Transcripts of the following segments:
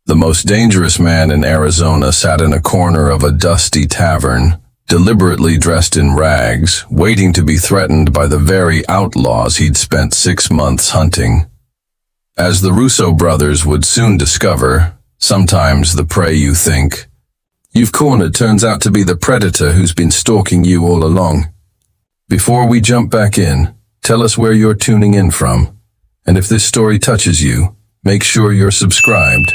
The most dangerous man in Arizona sat in a corner of a dusty tavern, deliberately dressed in rags, waiting to be threatened by the very outlaws he'd spent 6 months hunting. As the Russo brothers would soon discover, sometimes the prey you think you've cornered turns out to be the predator who's been stalking you all along. Before we jump back in, tell us where you're tuning in from, and if this story touches you, make sure you're subscribed,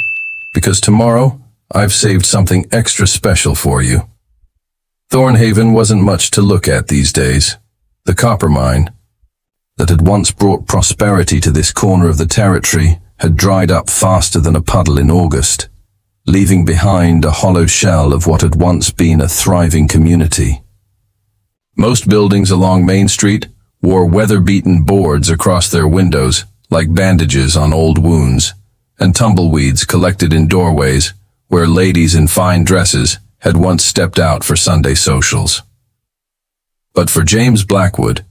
because tomorrow I've saved something extra special for you. Thorn Haven wasn't much to look at these days. The copper mine that had once brought prosperity to this corner of the territory had dried up faster than a puddle in August, leaving behind a hollow shell of what had once been a thriving community. Most buildings along Main Street wore weather-beaten boards across their windows, like bandages on old wounds, and tumbleweeds collected in doorways where ladies in fine dresses had once stepped out for Sunday socials. But for James Blackwood,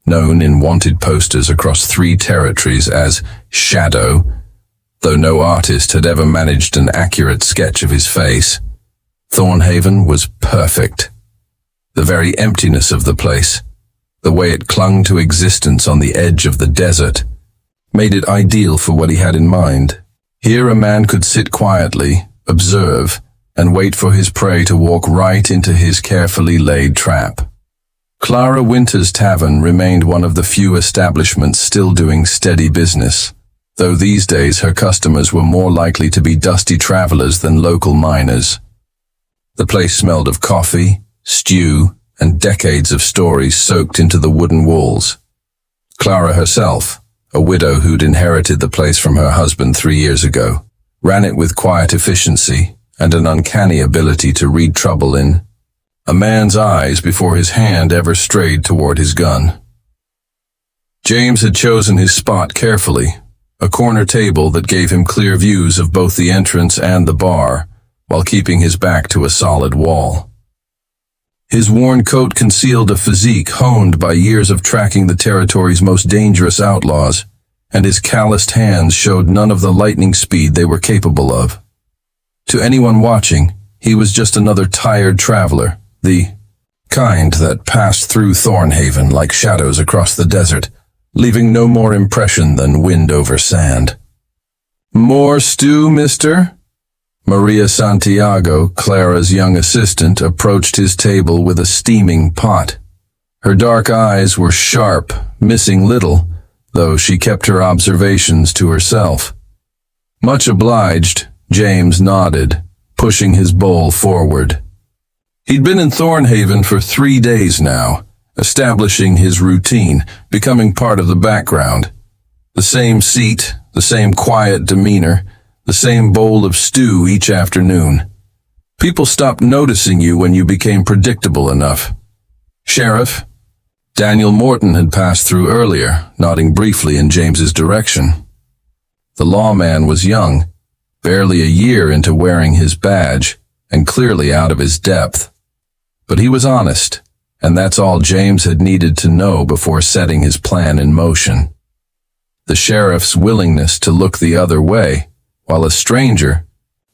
known in wanted posters across 3 territories as Shadow, though no artist had ever managed an accurate sketch of his face, Thorn Haven was perfect. The very emptiness of the place, the way it clung to existence on the edge of the desert, made it ideal for what he had in mind. Here a man could sit quietly, observe, and wait for his prey to walk right into his carefully laid trap. Clara Winter's Tavern remained one of the few establishments still doing steady business, though these days her customers were more likely to be dusty travelers than local miners. The place smelled of coffee, stew, and decades of stories soaked into the wooden walls. Clara herself, a widow who'd inherited the place from her husband 3 years ago, ran it with quiet efficiency and an uncanny ability to read trouble in a man's eyes before his hand ever strayed toward his gun. James had chosen his spot carefully, a corner table that gave him clear views of both the entrance and the bar, while keeping his back to a solid wall. His worn coat concealed a physique honed by years of tracking the territory's most dangerous outlaws, and his calloused hands showed none of the lightning speed they were capable of. To anyone watching, he was just another tired traveler, the kind that passed through Thorn Haven like shadows across the desert, leaving no more impression than wind over sand. "More stew, mister?" Maria Santiago, Clara's young assistant, approached his table with a steaming pot. Her dark eyes were sharp, missing little, though she kept her observations to herself. Much obliged, James nodded, pushing his bowl forward. He'd been in Thorn Haven for 3 days now, establishing his routine, becoming part of the background. The same seat, the same quiet demeanor, the same bowl of stew each afternoon. People stopped noticing you when you became predictable enough. Sheriff Daniel Morton had passed through earlier, nodding briefly in James's direction. The lawman was young, barely a year into wearing his badge, and clearly out of his depth. But he was honest, and that's all James had needed to know before setting his plan in motion. The sheriff's willingness to look the other way, while a stranger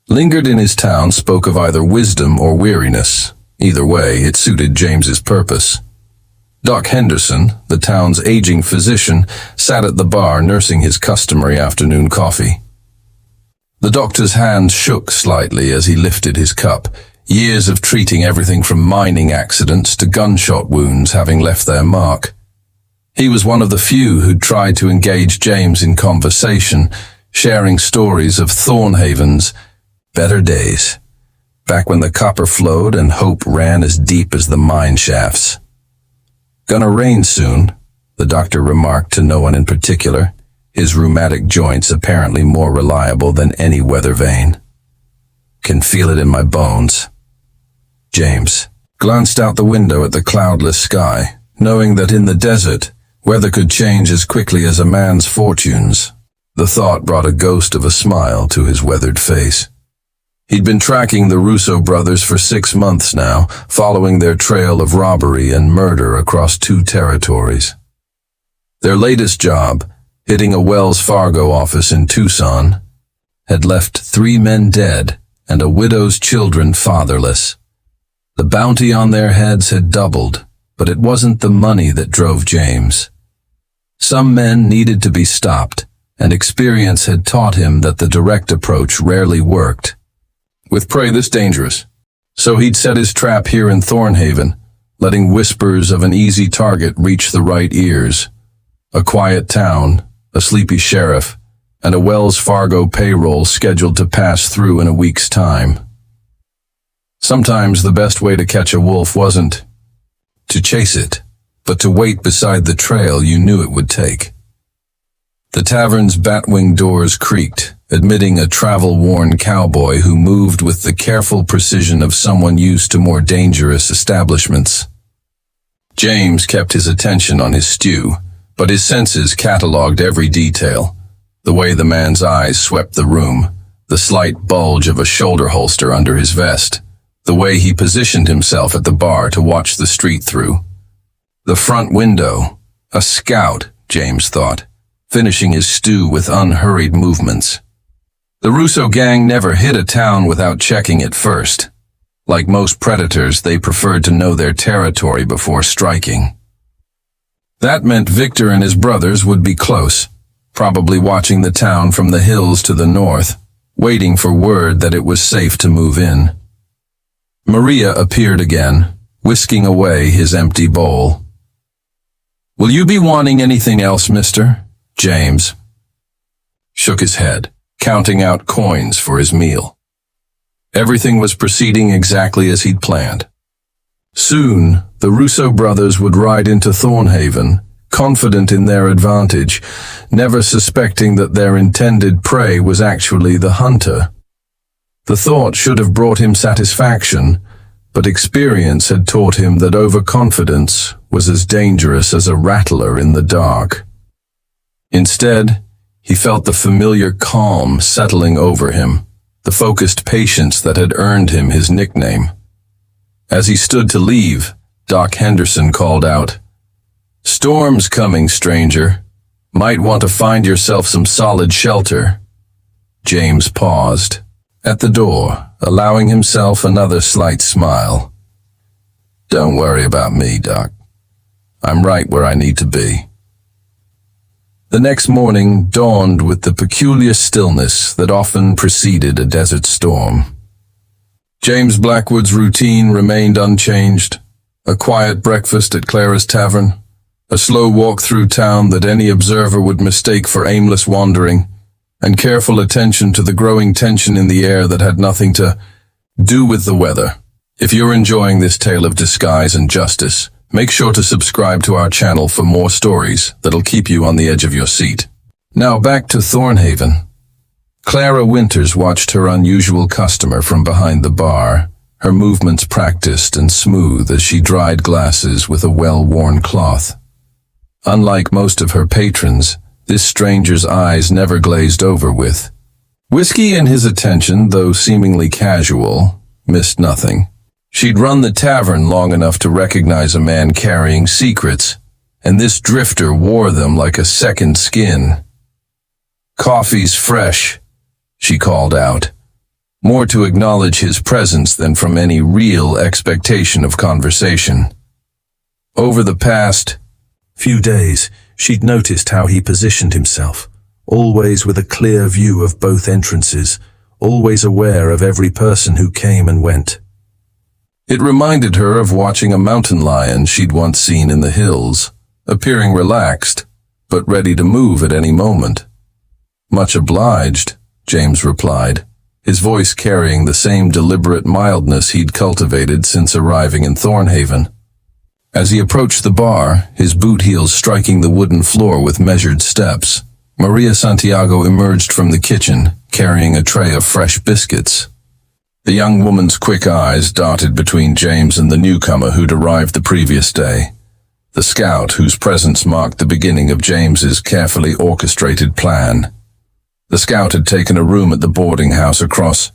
lingered in his town, spoke of either wisdom or weariness. Either way, it suited James's purpose. Doc Henderson, the town's aging physician, sat at the bar nursing his customary afternoon coffee. The doctor's hand shook slightly as he lifted his cup, years of treating everything from mining accidents to gunshot wounds having left their mark. He was one of the few who'd tried to engage James in conversation, sharing stories of Thorn Haven's better days, back when the copper flowed and hope ran as deep as the mine shafts. "Gonna rain soon," the doctor remarked to no one in particular, his rheumatic joints apparently more reliable than any weather vane. "Can feel it in my bones." James glanced out the window at the cloudless sky, knowing that in the desert, weather could change as quickly as a man's fortunes. The thought brought a ghost of a smile to his weathered face. He'd been tracking the Russo brothers for 6 months now, following their trail of robbery and murder across 2 territories. Their latest job, hitting a Wells Fargo office in Tucson, had left 3 men dead and a widow's children fatherless. The bounty on their heads had doubled, but it wasn't the money that drove James. Some men needed to be stopped, and experience had taught him that the direct approach rarely worked. With prey this dangerous, so he'd set his trap here in Thorn Haven, letting whispers of an easy target reach the right ears. A quiet town, a sleepy sheriff, and a Wells Fargo payroll scheduled to pass through in a week's time. Sometimes the best way to catch a wolf wasn't to chase it, but to wait beside the trail you knew it would take. The tavern's batwing doors creaked, admitting a travel-worn cowboy who moved with the careful precision of someone used to more dangerous establishments. James kept his attention on his stew, but his senses catalogued every detail. The way the man's eyes swept the room, the slight bulge of a shoulder holster under his vest, the way he positioned himself at the bar to watch the street through. The front window, a scout, James thought, finishing his stew with unhurried movements. The Russo gang never hit a town without checking it first. Like most predators, they preferred to know their territory before striking. That meant Victor and his brothers would be close, probably watching the town from the hills to the north, waiting for word that it was safe to move in. Maria appeared again, whisking away his empty bowl. "Will you be wanting anything else, mister?" James shook his head, counting out coins for his meal. Everything was proceeding exactly as he'd planned. Soon, the Russo brothers would ride into Thorn Haven, confident in their advantage, never suspecting that their intended prey was actually the hunter. The thought should have brought him satisfaction, but experience had taught him that overconfidence was as dangerous as a rattler in the dark. Instead, he felt the familiar calm settling over him, the focused patience that had earned him his nickname. As he stood to leave, Doc Henderson called out, "Storm's coming, stranger. Might want to find yourself some solid shelter." James paused at the door, allowing himself another slight smile. "Don't worry about me, Doc. I'm right where I need to be." The next morning dawned with the peculiar stillness that often preceded a desert storm. James Blackwood's routine remained unchanged. A quiet breakfast at Clara's Tavern, a slow walk through town that any observer would mistake for aimless wandering, and careful attention to the growing tension in the air that had nothing to do with the weather. If you're enjoying this tale of disguise and justice, make sure to subscribe to our channel for more stories that'll keep you on the edge of your seat. Now back to Thorn Haven. Clara Winters watched her unusual customer from behind the bar, her movements practiced and smooth as she dried glasses with a well-worn cloth. Unlike most of her patrons, this stranger's eyes never glazed over with. Whiskey and his attention, though seemingly casual, missed nothing. She'd run the tavern long enough to recognize a man carrying secrets, and this drifter wore them like a second skin. "Coffee's fresh," she called out, more to acknowledge his presence than from any real expectation of conversation. Over the past few days, she'd noticed how he positioned himself, always with a clear view of both entrances, always aware of every person who came and went. It reminded her of watching a mountain lion she'd once seen in the hills, appearing relaxed, but ready to move at any moment. "Much obliged," James replied, his voice carrying the same deliberate mildness he'd cultivated since arriving in Thorn Haven. As he approached the bar, his boot heels striking the wooden floor with measured steps, Maria Santiago emerged from the kitchen, carrying a tray of fresh biscuits. The young woman's quick eyes darted between James and the newcomer who'd arrived the previous day, the scout whose presence marked the beginning of James's carefully orchestrated plan. The scout had taken a room at the boarding house across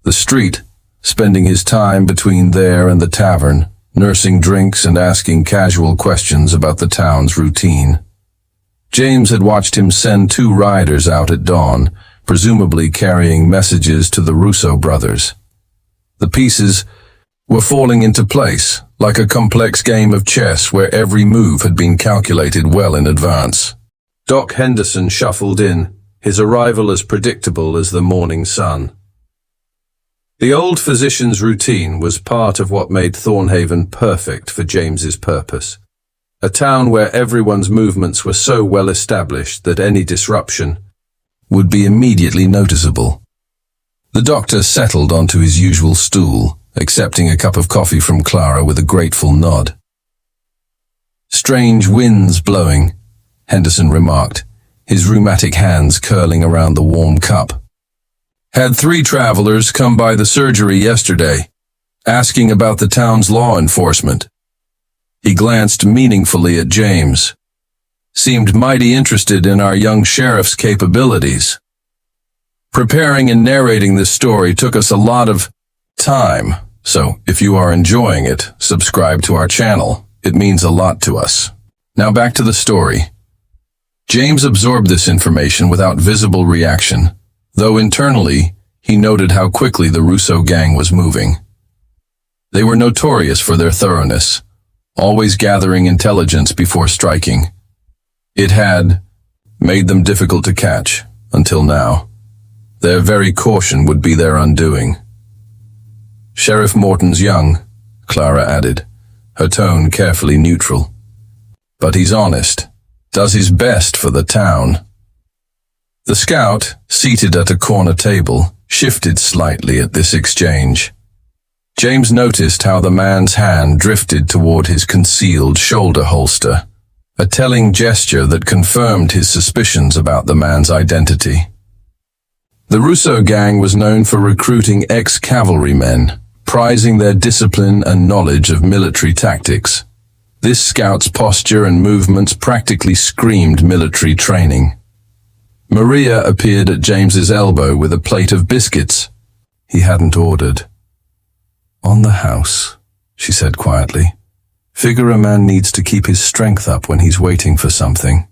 the street, spending his time between there and the tavern, nursing drinks and asking casual questions about the town's routine. James had watched him send 2 riders out at dawn, presumably carrying messages to the Russo brothers. The pieces were falling into place, like a complex game of chess where every move had been calculated well in advance. Doc Henderson shuffled in, his arrival as predictable as the morning sun. The old physician's routine was part of what made Thorn Haven perfect for James's purpose. A town where everyone's movements were so well established that any disruption would be immediately noticeable. The doctor settled onto his usual stool, accepting a cup of coffee from Clara with a grateful nod. "Strange winds blowing," Henderson remarked, his rheumatic hands curling around the warm cup. "Had 3 travelers come by the surgery yesterday, asking about the town's law enforcement." He glanced meaningfully at James. "Seemed mighty interested in our young sheriff's capabilities. Preparing and narrating this story took us a lot of time, so if you are enjoying it, subscribe to our channel. It means a lot to us. Now back to the story." James absorbed this information without visible reaction, though internally he noted how quickly the Russo gang was moving. They were notorious for their thoroughness, always gathering intelligence before striking. It had made them difficult to catch, until now. Their very caution would be their undoing. "Sheriff Morton's young," Clara added, her tone carefully neutral. "But he's honest, does his best for the town." The scout, seated at a corner table, shifted slightly at this exchange. James noticed how the man's hand drifted toward his concealed shoulder holster, a telling gesture that confirmed his suspicions about the man's identity. The Russo gang was known for recruiting ex-cavalrymen, prizing their discipline and knowledge of military tactics. This scout's posture and movements practically screamed military training. Maria appeared at James's elbow with a plate of biscuits he hadn't ordered. "On the house," she said quietly. "Figure a man needs to keep his strength up when he's waiting for something."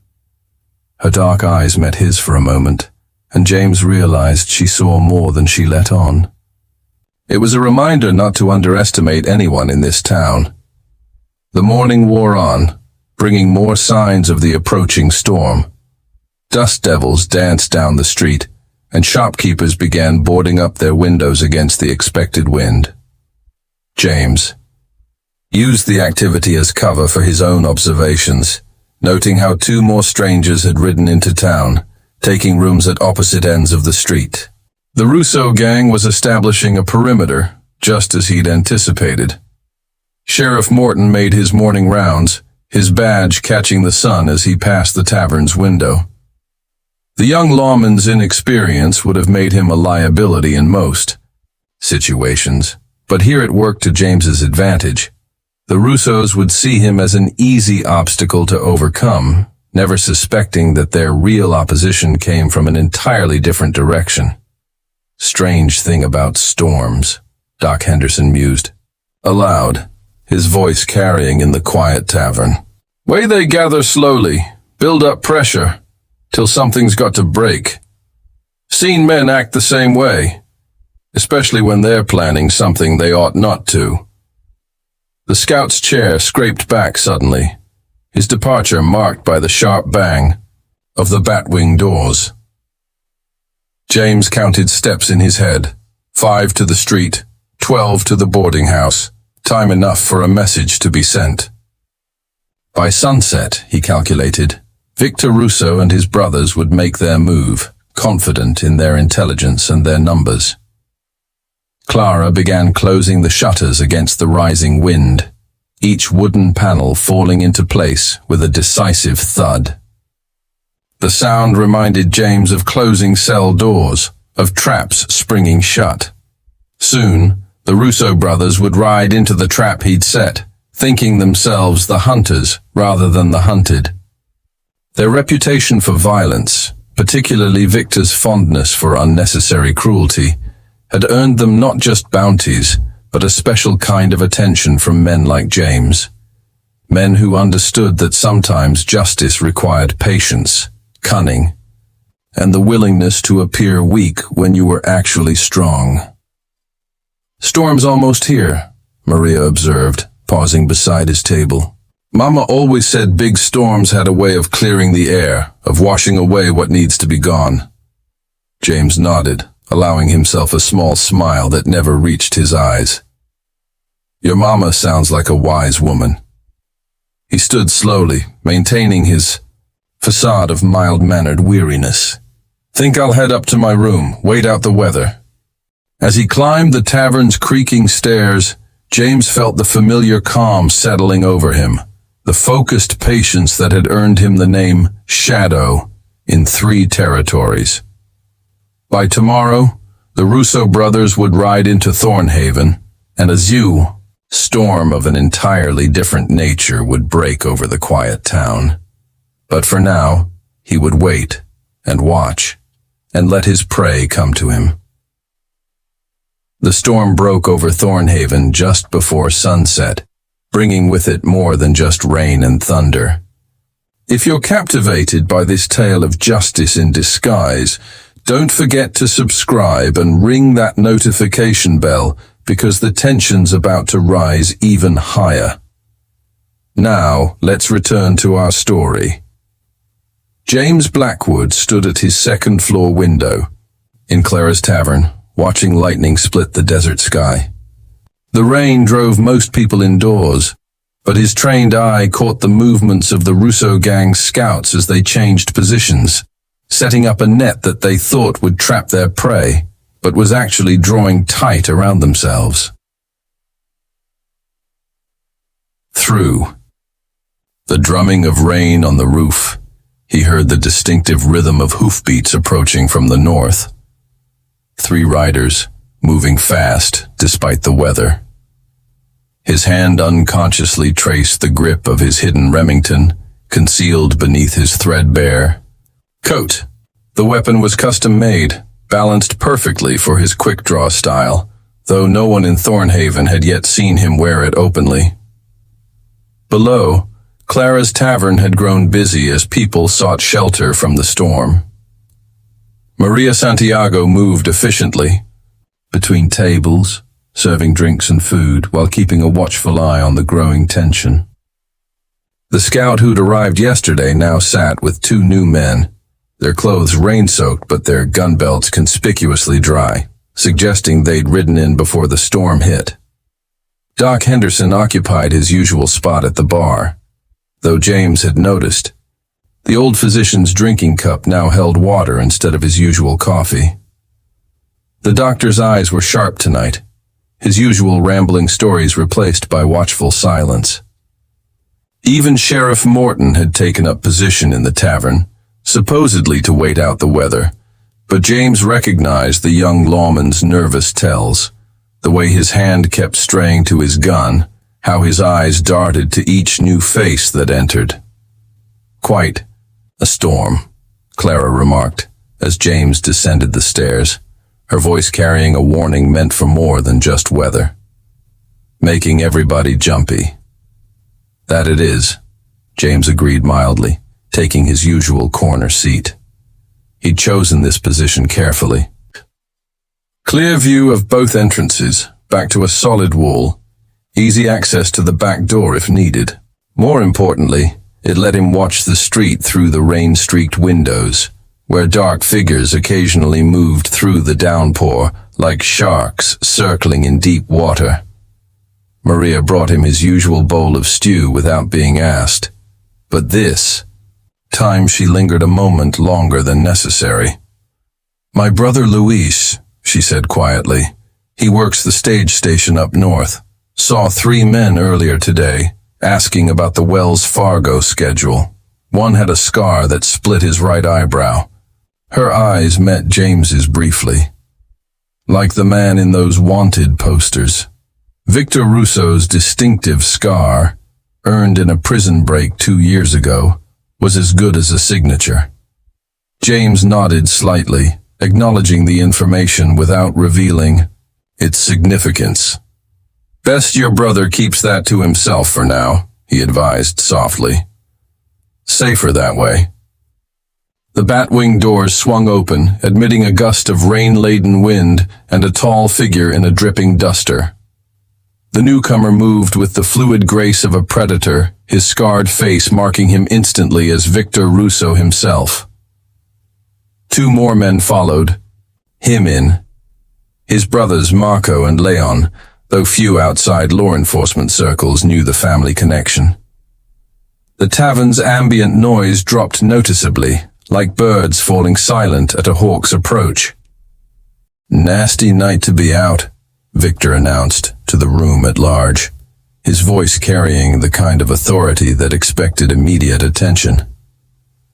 Her dark eyes met his for a moment, and James realized she saw more than she let on. It was a reminder not to underestimate anyone in this town. The morning wore on, bringing more signs of the approaching storm. Dust devils danced down the street, and shopkeepers began boarding up their windows against the expected wind. James used the activity as cover for his own observations, noting how 2 more strangers had ridden into town, taking rooms at opposite ends of the street. The Russo gang was establishing a perimeter, just as he'd anticipated. Sheriff Morton made his morning rounds, his badge catching the sun as he passed the tavern's window. The young lawman's inexperience would have made him a liability in most situations, but here it worked to James's advantage. The Russos would see him as an easy obstacle to overcome, never suspecting that their real opposition came from an entirely different direction. "Strange thing about storms," Doc Henderson mused, aloud, his voice carrying in the quiet tavern. "Way they gather slowly, build up pressure, till something's got to break. Seen men act the same way, especially when they're planning something they ought not to." The scout's chair scraped back suddenly, his departure marked by the sharp bang of the batwing doors. James counted steps in his head, 5 to the street, 12 to the boarding house, time enough for a message to be sent. By sunset, he calculated, Victor Russo and his brothers would make their move, confident in their intelligence and their numbers. Clara began closing the shutters against the rising wind, each wooden panel falling into place with a decisive thud. The sound reminded James of closing cell doors, of traps springing shut. Soon, the Russo brothers would ride into the trap he'd set, thinking themselves the hunters rather than the hunted. Their reputation for violence, particularly Victor's fondness for unnecessary cruelty, had earned them not just bounties, but a special kind of attention from men like James. Men who understood that sometimes justice required patience, cunning, and the willingness to appear weak when you were actually strong. "Storm's almost here," Maria observed, pausing beside his table. "Mama always said big storms had a way of clearing the air, of washing away what needs to be gone." James nodded, allowing himself a small smile that never reached his eyes. "Your mama sounds like a wise woman." He stood slowly, maintaining his facade of mild-mannered weariness. "Think I'll head up to my room, wait out the weather." As he climbed the tavern's creaking stairs, James felt the familiar calm settling over him, the focused patience that had earned him the name Shadow in 3 territories. By tomorrow, the Russo brothers would ride into Thorn Haven, and a storm of an entirely different nature would break over the quiet town. But for now, he would wait and watch, and let his prey come to him. The storm broke over Thorn Haven just before sunset, bringing with it more than just rain and thunder. If you're captivated by this tale of justice in disguise, don't forget to subscribe and ring that notification bell, because the tension's about to rise even higher. Now, let's return to our story. James Blackwood stood at his second-floor window in Clara's tavern, watching lightning split the desert sky. The rain drove most people indoors, but his trained eye caught the movements of the Russo gang's scouts as they changed positions, setting up a net that they thought would trap their prey, but was actually drawing tight around themselves. Through the drumming of rain on the roof, he heard the distinctive rhythm of hoofbeats approaching from the north. 3 riders, moving fast despite the weather. His hand unconsciously traced the grip of his hidden Remington, concealed beneath his threadbare coat. The weapon was custom-made, balanced perfectly for his quick-draw style, though no one in Thorn Haven had yet seen him wear it openly. Below, Clara's tavern had grown busy as people sought shelter from the storm. Maria Santiago moved efficiently between tables, serving drinks and food while keeping a watchful eye on the growing tension. The scout who'd arrived yesterday now sat with 2 new men, their clothes rain-soaked but their gun belts conspicuously dry, suggesting they'd ridden in before the storm hit. Doc Henderson occupied his usual spot at the bar, though James had noticed. The old physician's drinking cup now held water instead of his usual coffee. The doctor's eyes were sharp tonight, his usual rambling stories replaced by watchful silence. Even Sheriff Morton had taken up position in the tavern, supposedly to wait out the weather, but James recognized the young lawman's nervous tells, the way his hand kept straying to his gun, how his eyes darted to each new face that entered. "Quite a storm," Clara remarked, as James descended the stairs, her voice carrying a warning meant for more than just weather. "Making everybody jumpy." "That it is," James agreed mildly, taking his usual corner seat. He'd chosen this position carefully. Clear view of both entrances, back to a solid wall, easy access to the back door if needed. More importantly, it let him watch the street through the rain-streaked windows, where dark figures occasionally moved through the downpour like sharks circling in deep water. Maria brought him his usual bowl of stew without being asked, but this time she lingered a moment longer than necessary. "My brother Luis," she said quietly. "He works the stage station up north. Saw 3 men earlier today, asking about the Wells Fargo schedule. One had a scar that split his right eyebrow." Her eyes met James's briefly. "Like the man in those wanted posters. Victor Russo's distinctive scar, earned in a prison break 2 years ago, was as good as a signature." James nodded slightly, acknowledging the information without revealing its significance. "Best your brother keeps that to himself for now," he advised softly. "Safer that way." The batwing doors swung open, admitting a gust of rain-laden wind and a tall figure in a dripping duster. The newcomer moved with the fluid grace of a predator, his scarred face marking him instantly as Victor Russo himself. Two more men followed, him in. His brothers Marco and Leon, though few outside law enforcement circles knew the family connection. The tavern's ambient noise dropped noticeably, like birds falling silent at a hawk's approach. "Nasty night to be out," Victor announced to the room at large, his voice carrying the kind of authority that expected immediate attention.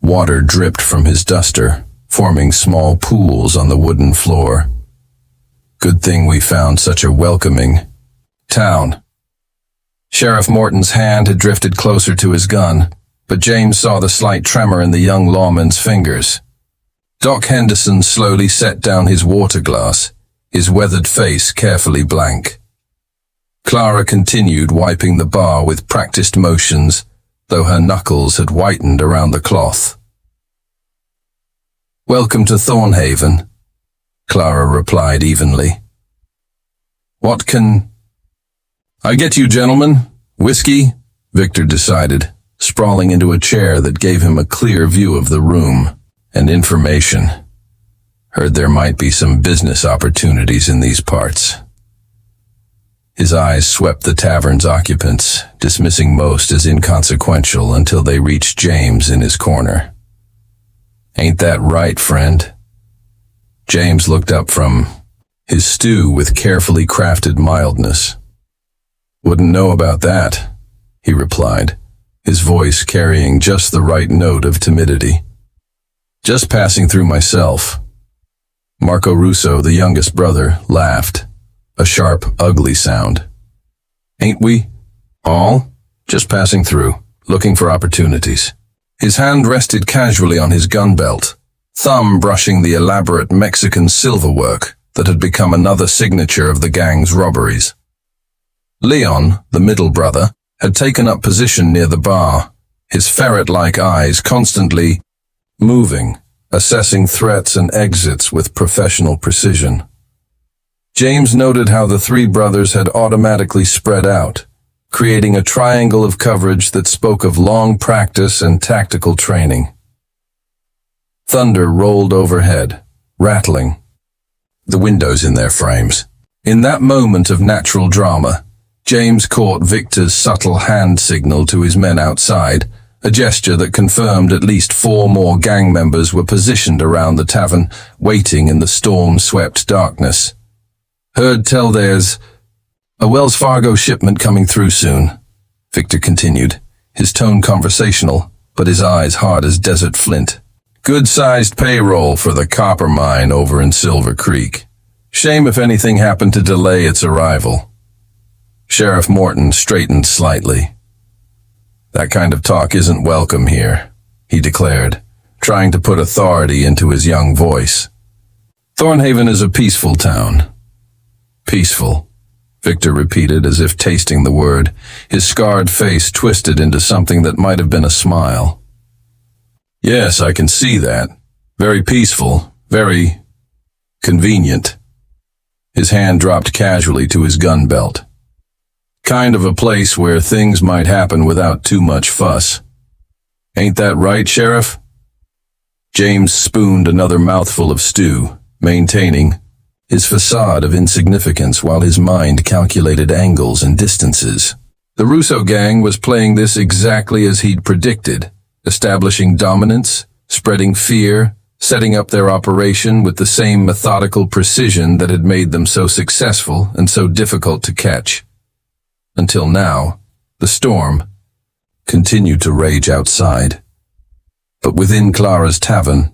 Water dripped from his duster, forming small pools on the wooden floor. "Good thing we found such a welcoming town." Sheriff Morton's hand had drifted closer to his gun, but James saw the slight tremor in the young lawman's fingers. Doc Henderson slowly set down his water glass, his weathered face carefully blank. Clara continued wiping the bar with practiced motions, though her knuckles had whitened around the cloth. "Welcome to Thorn Haven," Clara replied evenly. "What can I get you, gentlemen? Whiskey?" Victor decided, sprawling into a chair that gave him a clear view of the room. "And information. Heard there might be some business opportunities in these parts." His eyes swept the tavern's occupants, dismissing most as inconsequential until they reached James in his corner. "Ain't that right, friend?" James looked up from his stew with carefully crafted mildness. "Wouldn't know about that," he replied, his voice carrying just the right note of timidity. "Just passing through myself." Marco Russo, the youngest brother, laughed, a sharp, ugly sound. "Ain't we all just passing through, looking for opportunities?" His hand rested casually on his gun belt, thumb brushing the elaborate Mexican silverwork that had become another signature of the gang's robberies. Leon, the middle brother, had taken up position near the bar, his ferret-like eyes constantly moving, assessing threats and exits with professional precision. James noted how the three brothers had automatically spread out, creating a triangle of coverage that spoke of long practice and tactical training. Thunder rolled overhead, rattling the windows in their frames. In that moment of natural drama, James caught Victor's subtle hand signal to his men outside, a gesture that confirmed at least 4 more gang members were positioned around the tavern, waiting in the storm-swept darkness. "Heard tell there's a Wells Fargo shipment coming through soon," Victor continued, his tone conversational, but his eyes hard as desert flint. "Good-sized payroll for the copper mine over in Silver Creek. Shame if anything happened to delay its arrival." Sheriff Morton straightened slightly. "That kind of talk isn't welcome here," he declared, trying to put authority into his young voice. "Thorn Haven is a peaceful town." "Peaceful," Victor repeated as if tasting the word, his scarred face twisted into something that might have been a smile. "Yes, I can see that. Very peaceful, very convenient." His hand dropped casually to his gun belt. "Kind of a place where things might happen without too much fuss. Ain't that right, Sheriff?" James spooned another mouthful of stew, maintaining his facade of insignificance while his mind calculated angles and distances. The Russo gang was playing this exactly as he'd predicted, establishing dominance, spreading fear, setting up their operation with the same methodical precision that had made them so successful and so difficult to catch. Until now, the storm continued to rage outside. But within Clara's tavern,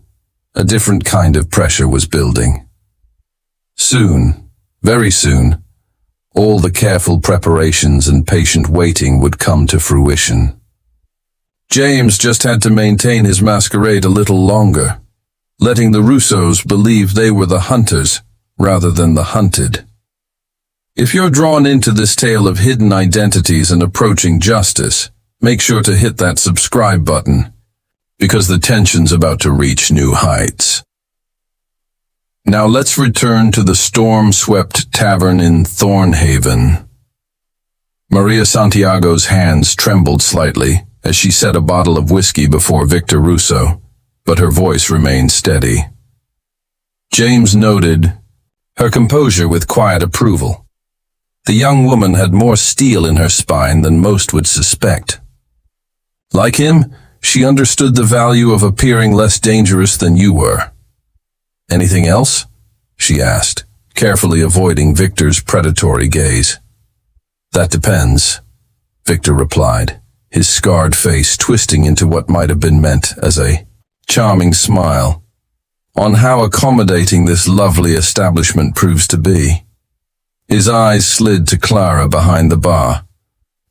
a different kind of pressure was building. Soon, very soon, all the careful preparations and patient waiting would come to fruition. James just had to maintain his masquerade a little longer, letting the Russos believe they were the hunters rather than the hunted. If you're drawn into this tale of hidden identities and approaching justice, make sure to hit that subscribe button. because the tension's about to reach new heights. Now let's return to the storm-swept tavern in Thorn Haven. Maria Santiago's hands trembled slightly as she set a bottle of whiskey before Victor Russo, but her voice remained steady. James noted her composure with quiet approval. The young woman had more steel in her spine than most would suspect. Like him, she understood the value of appearing less dangerous than you were. Anything else? She asked, carefully avoiding Victor's predatory gaze. That depends, Victor replied, his scarred face twisting into what might have been meant as a charming smile, on how accommodating this lovely establishment proves to be. His eyes slid to Clara behind the bar.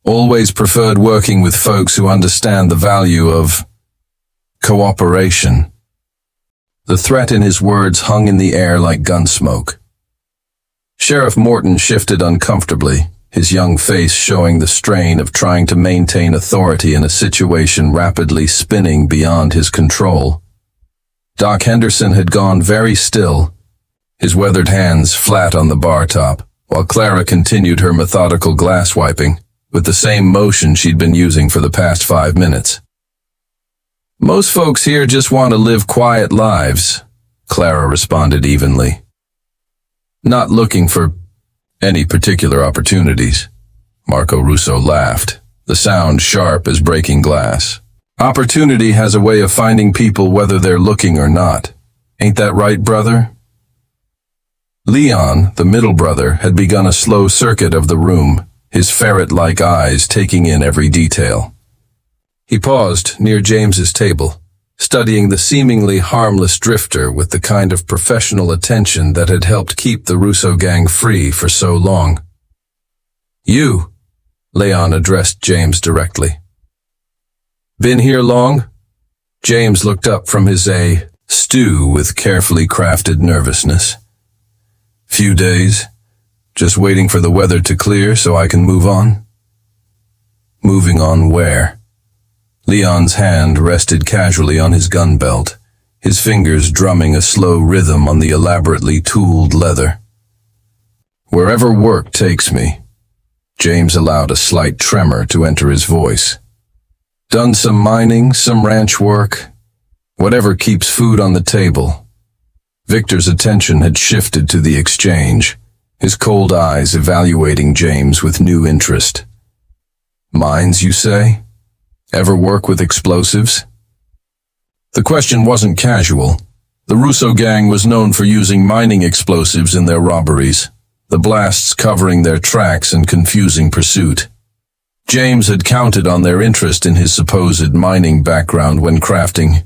Always preferred working with folks who understand the value of cooperation. The threat in his words hung in the air like gunsmoke. Sheriff Morton shifted uncomfortably, his young face showing the strain of trying to maintain authority in a situation rapidly spinning beyond his control. Doc Henderson had gone very still, his weathered hands flat on the bar top, while Clara continued her methodical glass wiping, with the same motion she'd been using for the past 5 minutes. Most folks here just want to live quiet lives, Clara responded evenly. Not looking for any particular opportunities. Marco Russo laughed, the sound sharp as breaking glass. Opportunity has a way of finding people whether they're looking or not. Ain't that right, brother? Leon, the middle brother, had begun a slow circuit of the room, his ferret-like eyes taking in every detail. He paused near James's table, studying the seemingly harmless drifter with the kind of professional attention that had helped keep the Russo gang free for so long. You, Leon addressed James directly. Been here long? James looked up from his stew with carefully crafted nervousness. Few days. Just waiting for the weather to clear so I can move on. Moving on where? Leon's hand rested casually on his gun belt, his fingers drumming a slow rhythm on the elaborately tooled leather. Wherever work takes me. James allowed a slight tremor to enter his voice. Done some mining, some ranch work, whatever keeps food on the table. Victor's attention had shifted to the exchange, his cold eyes evaluating James with new interest. Mines, you say? Ever work with explosives? The question wasn't casual. The Russo gang was known for using mining explosives in their robberies, the blasts covering their tracks and confusing pursuit. James had counted on their interest in his supposed mining background when crafting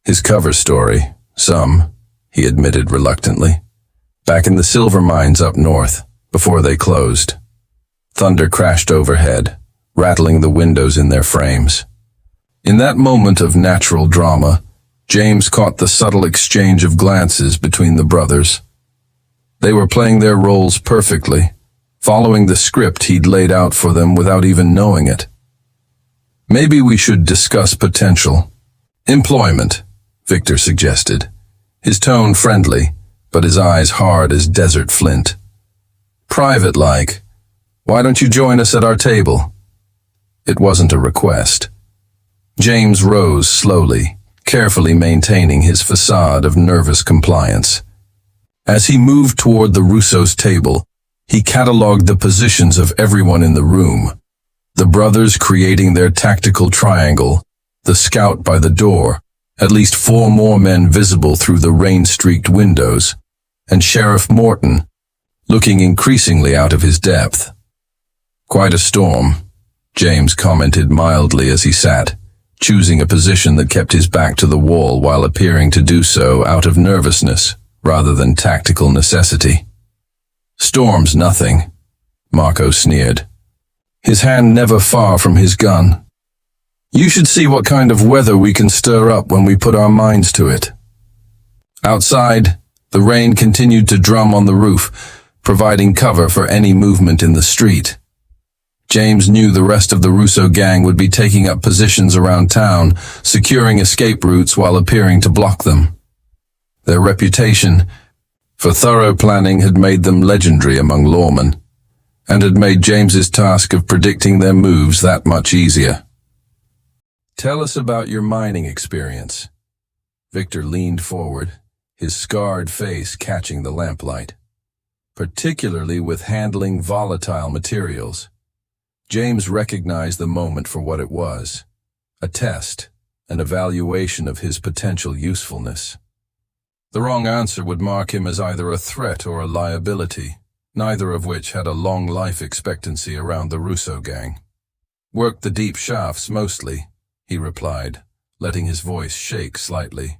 his cover story. Some, he admitted reluctantly. Back in the silver mines up north, before they closed. Thunder crashed overhead, rattling the windows in their frames. In that moment of natural drama, James caught the subtle exchange of glances between the brothers. They were playing their roles perfectly, following the script he'd laid out for them without even knowing it. Maybe we should discuss potential. Employment, Victor suggested, his tone friendly, but his eyes hard as desert flint. Private-like. Why don't you join us at our table? It wasn't a request. James rose slowly, carefully maintaining his facade of nervous compliance. As he moved toward the Russo's table, he catalogued the positions of everyone in the room. The brothers creating their tactical triangle, the scout by the door, at least 4 more men visible through the rain-streaked windows, and Sheriff Morton, looking increasingly out of his depth. Quite a storm, James commented mildly as he sat, choosing a position that kept his back to the wall while appearing to do so out of nervousness rather than tactical necessity. Storm's nothing, Marco sneered, his hand never far from his gun. You should see what kind of weather we can stir up when we put our minds to it. Outside, the rain continued to drum on the roof, providing cover for any movement in the street. James knew the rest of the Russo gang would be taking up positions around town, securing escape routes while appearing to block them. Their reputation for thorough planning had made them legendary among lawmen, and had made James's task of predicting their moves that much easier. "Tell us about your mining experience." Victor leaned forward, his scarred face catching the lamplight. "Particularly with handling volatile materials." James recognized the moment for what it was: a test, an evaluation of his potential usefulness. The wrong answer would mark him as either a threat or a liability, neither of which had a long life expectancy around the Russo gang. "Worked the deep shafts mostly," he replied, letting his voice shake slightly.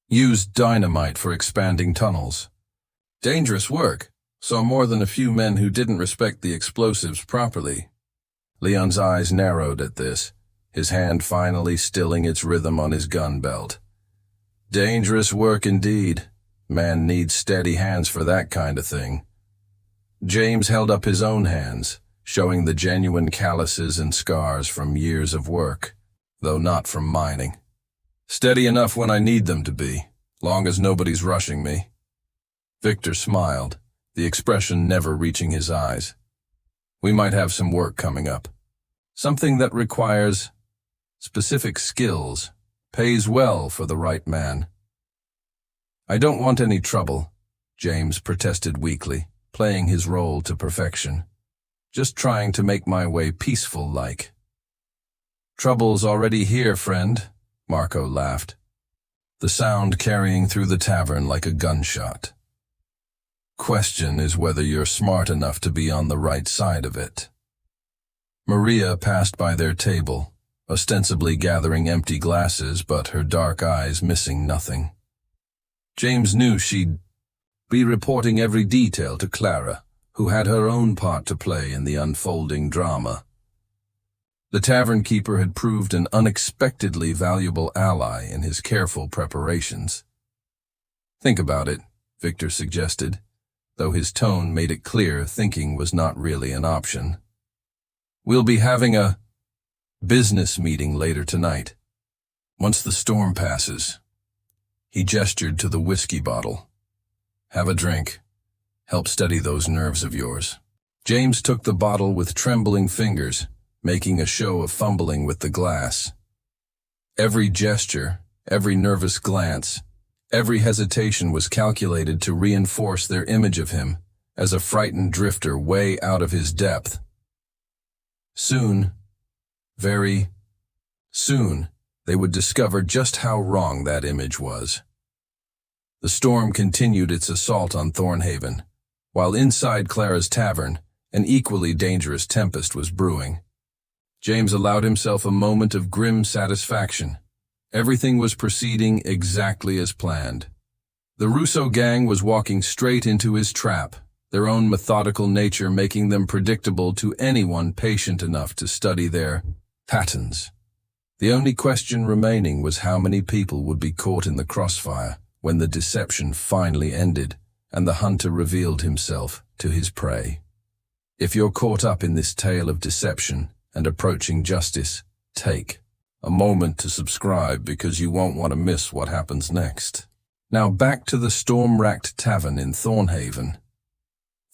"Used dynamite for expanding tunnels. Dangerous work. Saw more than a few men who didn't respect the explosives properly." Leon's eyes narrowed at this, his hand finally stilling its rhythm on his gun belt. "Dangerous work indeed. Man needs steady hands for that kind of thing." James held up his own hands, showing the genuine calluses and scars from years of work, though not from mining. "Steady enough when I need them to be, long as nobody's rushing me." Victor smiled, the expression never reaching his eyes. "We might have some work coming up. Something that requires specific skills, pays well for the right man." "I don't want any trouble," James protested weakly, playing his role to perfection. "Just trying to make my way peaceful-like." "Trouble's already here, friend," Marco laughed, the sound carrying through the tavern like a gunshot. "Question is whether you're smart enough to be on the right side of it." Maria passed by their table, ostensibly gathering empty glasses, but her dark eyes missing nothing. James knew she'd be reporting every detail to Clara, who had her own part to play in the unfolding drama. The tavern keeper had proved an unexpectedly valuable ally in his careful preparations. "Think about it," Victor suggested, though his tone made it clear thinking was not really an option. "We'll be having a business meeting later tonight. Once the storm passes." He gestured to the whiskey bottle. "Have a drink. Help steady those nerves of yours." James took the bottle with trembling fingers, making a show of fumbling with the glass. Every gesture, every nervous glance, every hesitation was calculated to reinforce their image of him as a frightened drifter way out of his depth. Soon, very soon, they would discover just how wrong that image was. The storm continued its assault on Thorn Haven, while inside Clara's tavern, an equally dangerous tempest was brewing. James allowed himself a moment of grim satisfaction. Everything was proceeding exactly as planned. The Russo gang was walking straight into his trap, their own methodical nature making them predictable to anyone patient enough to study their patterns. The only question remaining was how many people would be caught in the crossfire when the deception finally ended and the hunter revealed himself to his prey. If you're caught up in this tale of deception and approaching justice, take a moment to subscribe because you won't want to miss what happens next. Now back to the storm-racked tavern in Thorn Haven.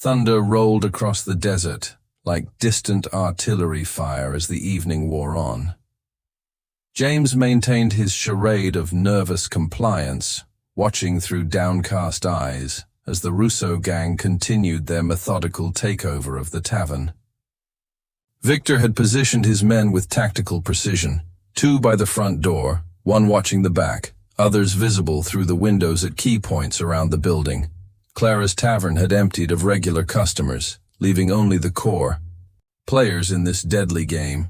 Thunder rolled across the desert like distant artillery fire as the evening wore on. James maintained his charade of nervous compliance, watching through downcast eyes as the Russo gang continued their methodical takeover of the tavern. Victor had positioned his men with tactical precision, 2 by the front door, 1 watching the back, others visible through the windows at key points around the building. Clara's tavern had emptied of regular customers, leaving only the core players in this deadly game.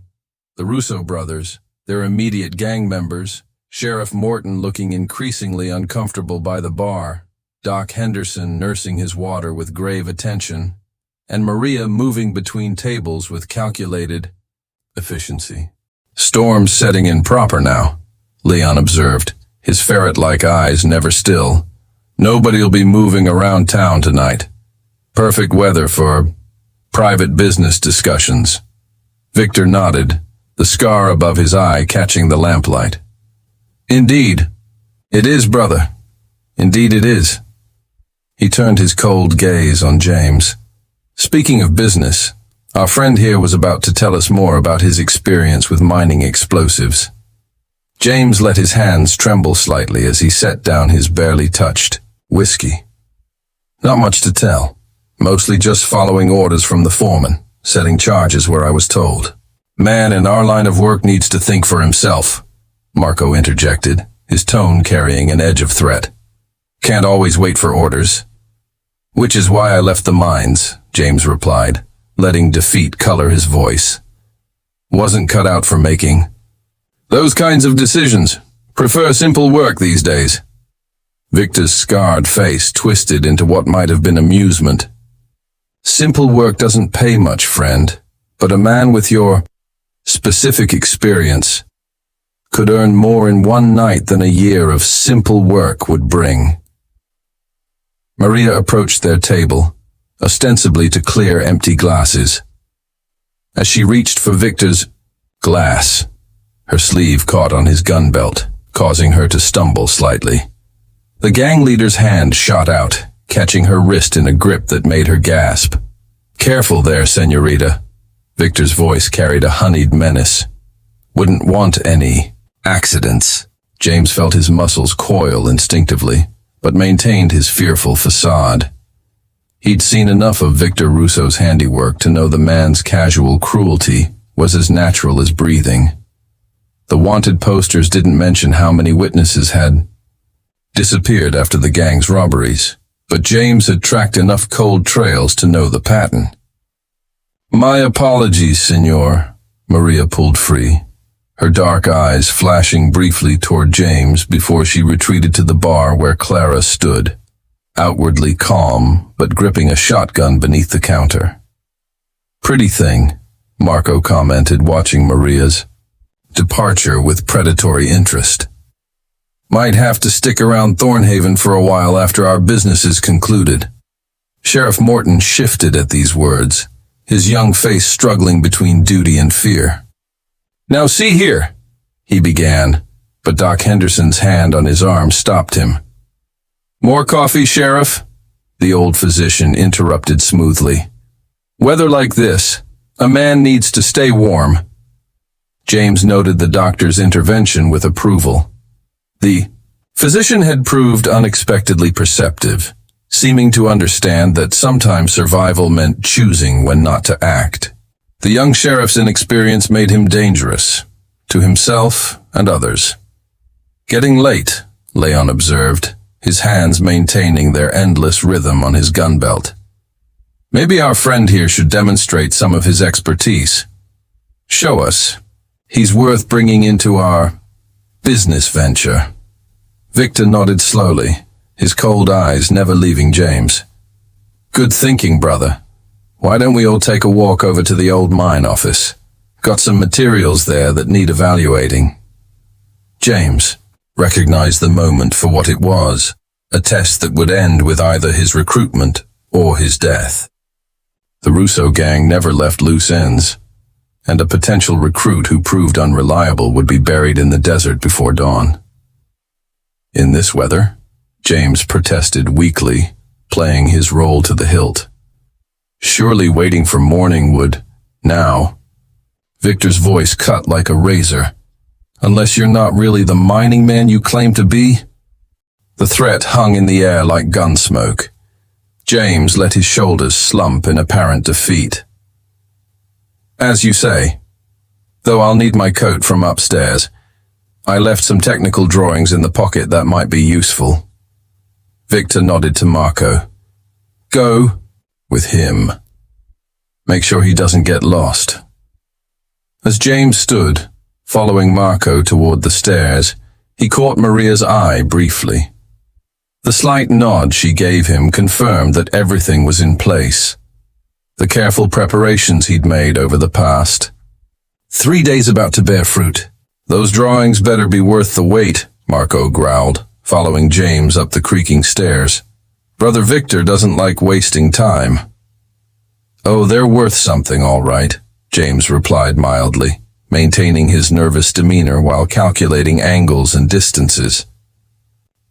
The Russo brothers, their immediate gang members, Sheriff Morton looking increasingly uncomfortable by the bar, Doc Henderson nursing his water with grave attention, and Maria moving between tables with calculated efficiency. "Storm's setting in proper now," Leon observed, his ferret-like eyes never still. "Nobody'll be moving around town tonight. Perfect weather for private business discussions." Victor nodded, the scar above his eye catching the lamplight. Indeed, it is, brother. Indeed it is. He turned his cold gaze on James. Speaking of business, our friend here was about to tell us more about his experience with mining explosives. James let his hands tremble slightly as he set down his barely touched whiskey. Not much to tell. Mostly just following orders from the foreman, setting charges where I was told. Man in our line of work needs to think for himself, Marco interjected, his tone carrying an edge of threat. Can't always wait for orders. Which is why I left the mines, James replied, letting defeat color his voice. Wasn't cut out for making those kinds of decisions. Prefer simple work these days. Victor's scarred face twisted into what might have been amusement. Simple work doesn't pay much, friend, but a man with your specific experience could earn more in one night than a year of simple work would bring. Maria approached their table, ostensibly to clear empty glasses. As she reached for Victor's glass, her sleeve caught on his gun belt, causing her to stumble slightly. The gang leader's hand shot out, catching her wrist in a grip that made her gasp. Careful there, senorita. Victor's voice carried a honeyed menace. Wouldn't want any accidents. James felt his muscles coil instinctively, but maintained his fearful facade. He'd seen enough of Victor Russo's handiwork to know the man's casual cruelty was as natural as breathing. The wanted posters didn't mention how many witnesses had disappeared after the gang's robberies, but James had tracked enough cold trails to know the pattern. My apologies, senor. Maria pulled free, her dark eyes flashing briefly toward James before she retreated to the bar where Clara stood, outwardly calm but gripping a shotgun beneath the counter. Pretty thing, Marco commented, watching Maria's departure with predatory interest. Might have to stick around Thorn Haven for a while after our business is concluded. Sheriff Morton shifted at these words, his young face struggling between duty and fear. Now see here, he began, but Doc Henderson's hand on his arm stopped him. More coffee, Sheriff? The old physician interrupted smoothly. Weather like this, a man needs to stay warm. James noted the doctor's intervention with approval. The physician had proved unexpectedly perceptive, seeming to understand that sometimes survival meant choosing when not to act. The young sheriff's inexperience made him dangerous, to himself and others. Getting late, Leon observed, his hands maintaining their endless rhythm on his gun belt. Maybe our friend here should demonstrate some of his expertise. Show us. He's worth bringing into our business venture. Victor nodded slowly, his cold eyes never leaving James. Good thinking, brother. Why don't we all take a walk over to the old mine office? Got some materials there that need evaluating. James recognized the moment for what it was, a test that would end with either his recruitment or his death. The Russo gang never left loose ends, and a potential recruit who proved unreliable would be buried in the desert before dawn. In this weather, James protested weakly, playing his role to the hilt. Surely waiting for morning would, now. Victor's voice cut like a razor. Unless you're not really the mining man you claim to be? The threat hung in the air like gun smoke. James let his shoulders slump in apparent defeat. As you say, though I'll need my coat from upstairs. I left some technical drawings in the pocket that might be useful. Victor nodded to Marco. Go with him. Make sure he doesn't get lost. As James stood, following Marco toward the stairs, he caught Maria's eye briefly. The slight nod she gave him confirmed that everything was in place. The careful preparations he'd made over the past 3 days about to bear fruit. Those drawings better be worth the wait, Marco growled, following James up the creaking stairs. Brother Victor doesn't like wasting time. Oh, they're worth something, all right, James replied mildly, maintaining his nervous demeanor while calculating angles and distances.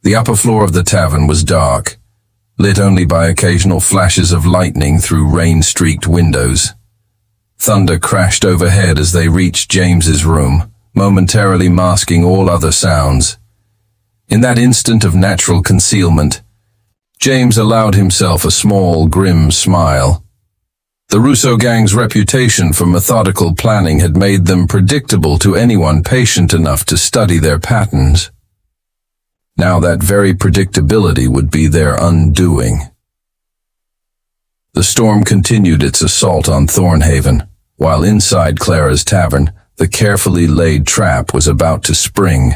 The upper floor of the tavern was dark, lit only by occasional flashes of lightning through rain-streaked windows. Thunder crashed overhead as they reached James's room, momentarily masking all other sounds. In that instant of natural concealment, James allowed himself a small, grim smile. The Russo gang's reputation for methodical planning had made them predictable to anyone patient enough to study their patterns. Now that very predictability would be their undoing. The storm continued its assault on Thorn Haven, while inside Clara's tavern, the carefully laid trap was about to spring.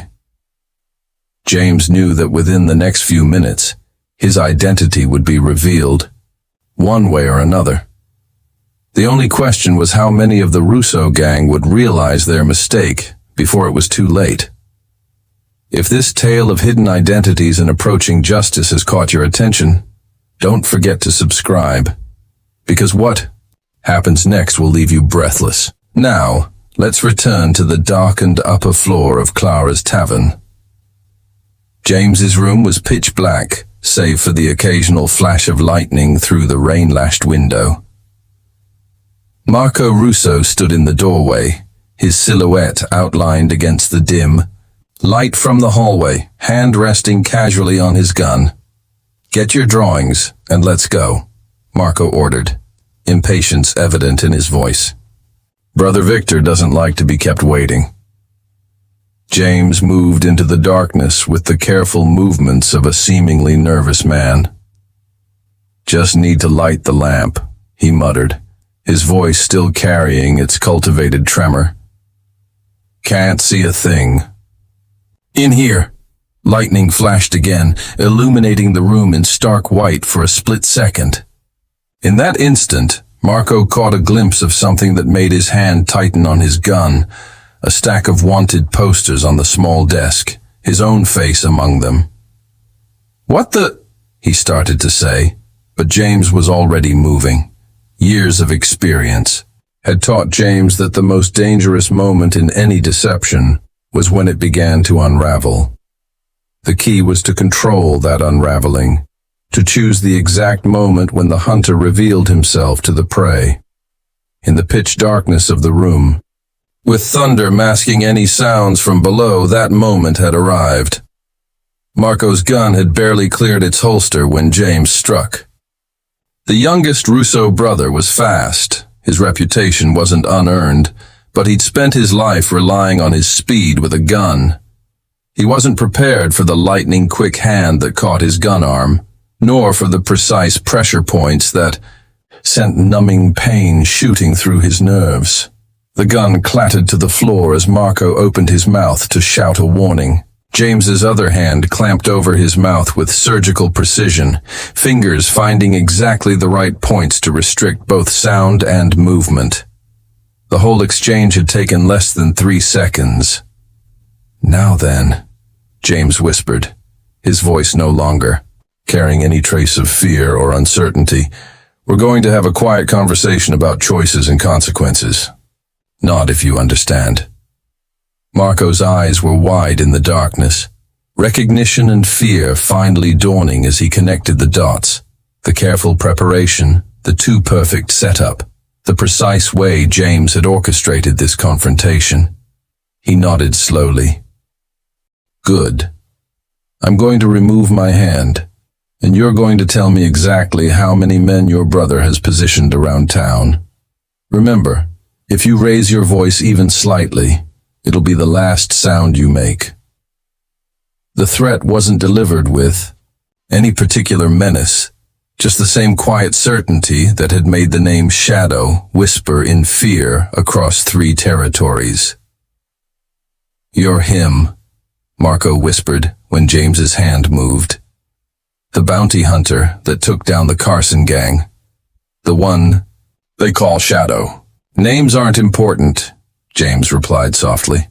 James knew that within the next few minutes, his identity would be revealed, one way or another. The only question was how many of the Russo gang would realize their mistake before it was too late. If this tale of hidden identities and approaching justice has caught your attention, don't forget to subscribe, because what happens next will leave you breathless. Now, let's return to the darkened upper floor of Clara's tavern. James's room was pitch black, save for the occasional flash of lightning through the rain-lashed window. Marco Russo stood in the doorway, his silhouette outlined against the dim light from the hallway, hand resting casually on his gun. "Get your drawings, and let's go," Marco ordered, impatience evident in his voice. "Brother Victor doesn't like to be kept waiting." James moved into the darkness with the careful movements of a seemingly nervous man. "Just need to light the lamp," he muttered, his voice still carrying its cultivated tremor. "Can't see a thing." "In here." Lightning flashed again, illuminating the room in stark white for a split second. In that instant, Marco caught a glimpse of something that made his hand tighten on his gun, a stack of wanted posters on the small desk, his own face among them. "What the—" he started to say, but James was already moving. Years of experience had taught James that the most dangerous moment in any deception was when it began to unravel. The key was to control that unraveling, to choose the exact moment when the hunter revealed himself to the prey. In the pitch darkness of the room, with thunder masking any sounds from below, that moment had arrived. Marco's gun had barely cleared its holster when James struck. The youngest Russo brother was fast. His reputation wasn't unearned, but he'd spent his life relying on his speed with a gun. He wasn't prepared for the lightning-quick hand that caught his gun arm, nor for the precise pressure points that sent numbing pain shooting through his nerves. The gun clattered to the floor as Marco opened his mouth to shout a warning. James's other hand clamped over his mouth with surgical precision, fingers finding exactly the right points to restrict both sound and movement. The whole exchange had taken less than 3 seconds. "Now then," James whispered, his voice no longer carrying any trace of fear or uncertainty. "We're going to have a quiet conversation about choices and consequences. Not if you understand." Marco's eyes were wide in the darkness, recognition and fear finally dawning as he connected the dots. The careful preparation, the too perfect setup, the precise way James had orchestrated this confrontation. He nodded slowly. "Good. I'm going to remove my hand, and you're going to tell me exactly how many men your brother has positioned around town. Remember, if you raise your voice even slightly, it'll be the last sound you make." The threat wasn't delivered with any particular menace, just the same quiet certainty that had made the name Shadow whisper in fear across 3 territories. "You're him," Marco whispered when James's hand moved. "The bounty hunter that took down the Carson gang. The one they call Shadow." "Names aren't important," James replied softly.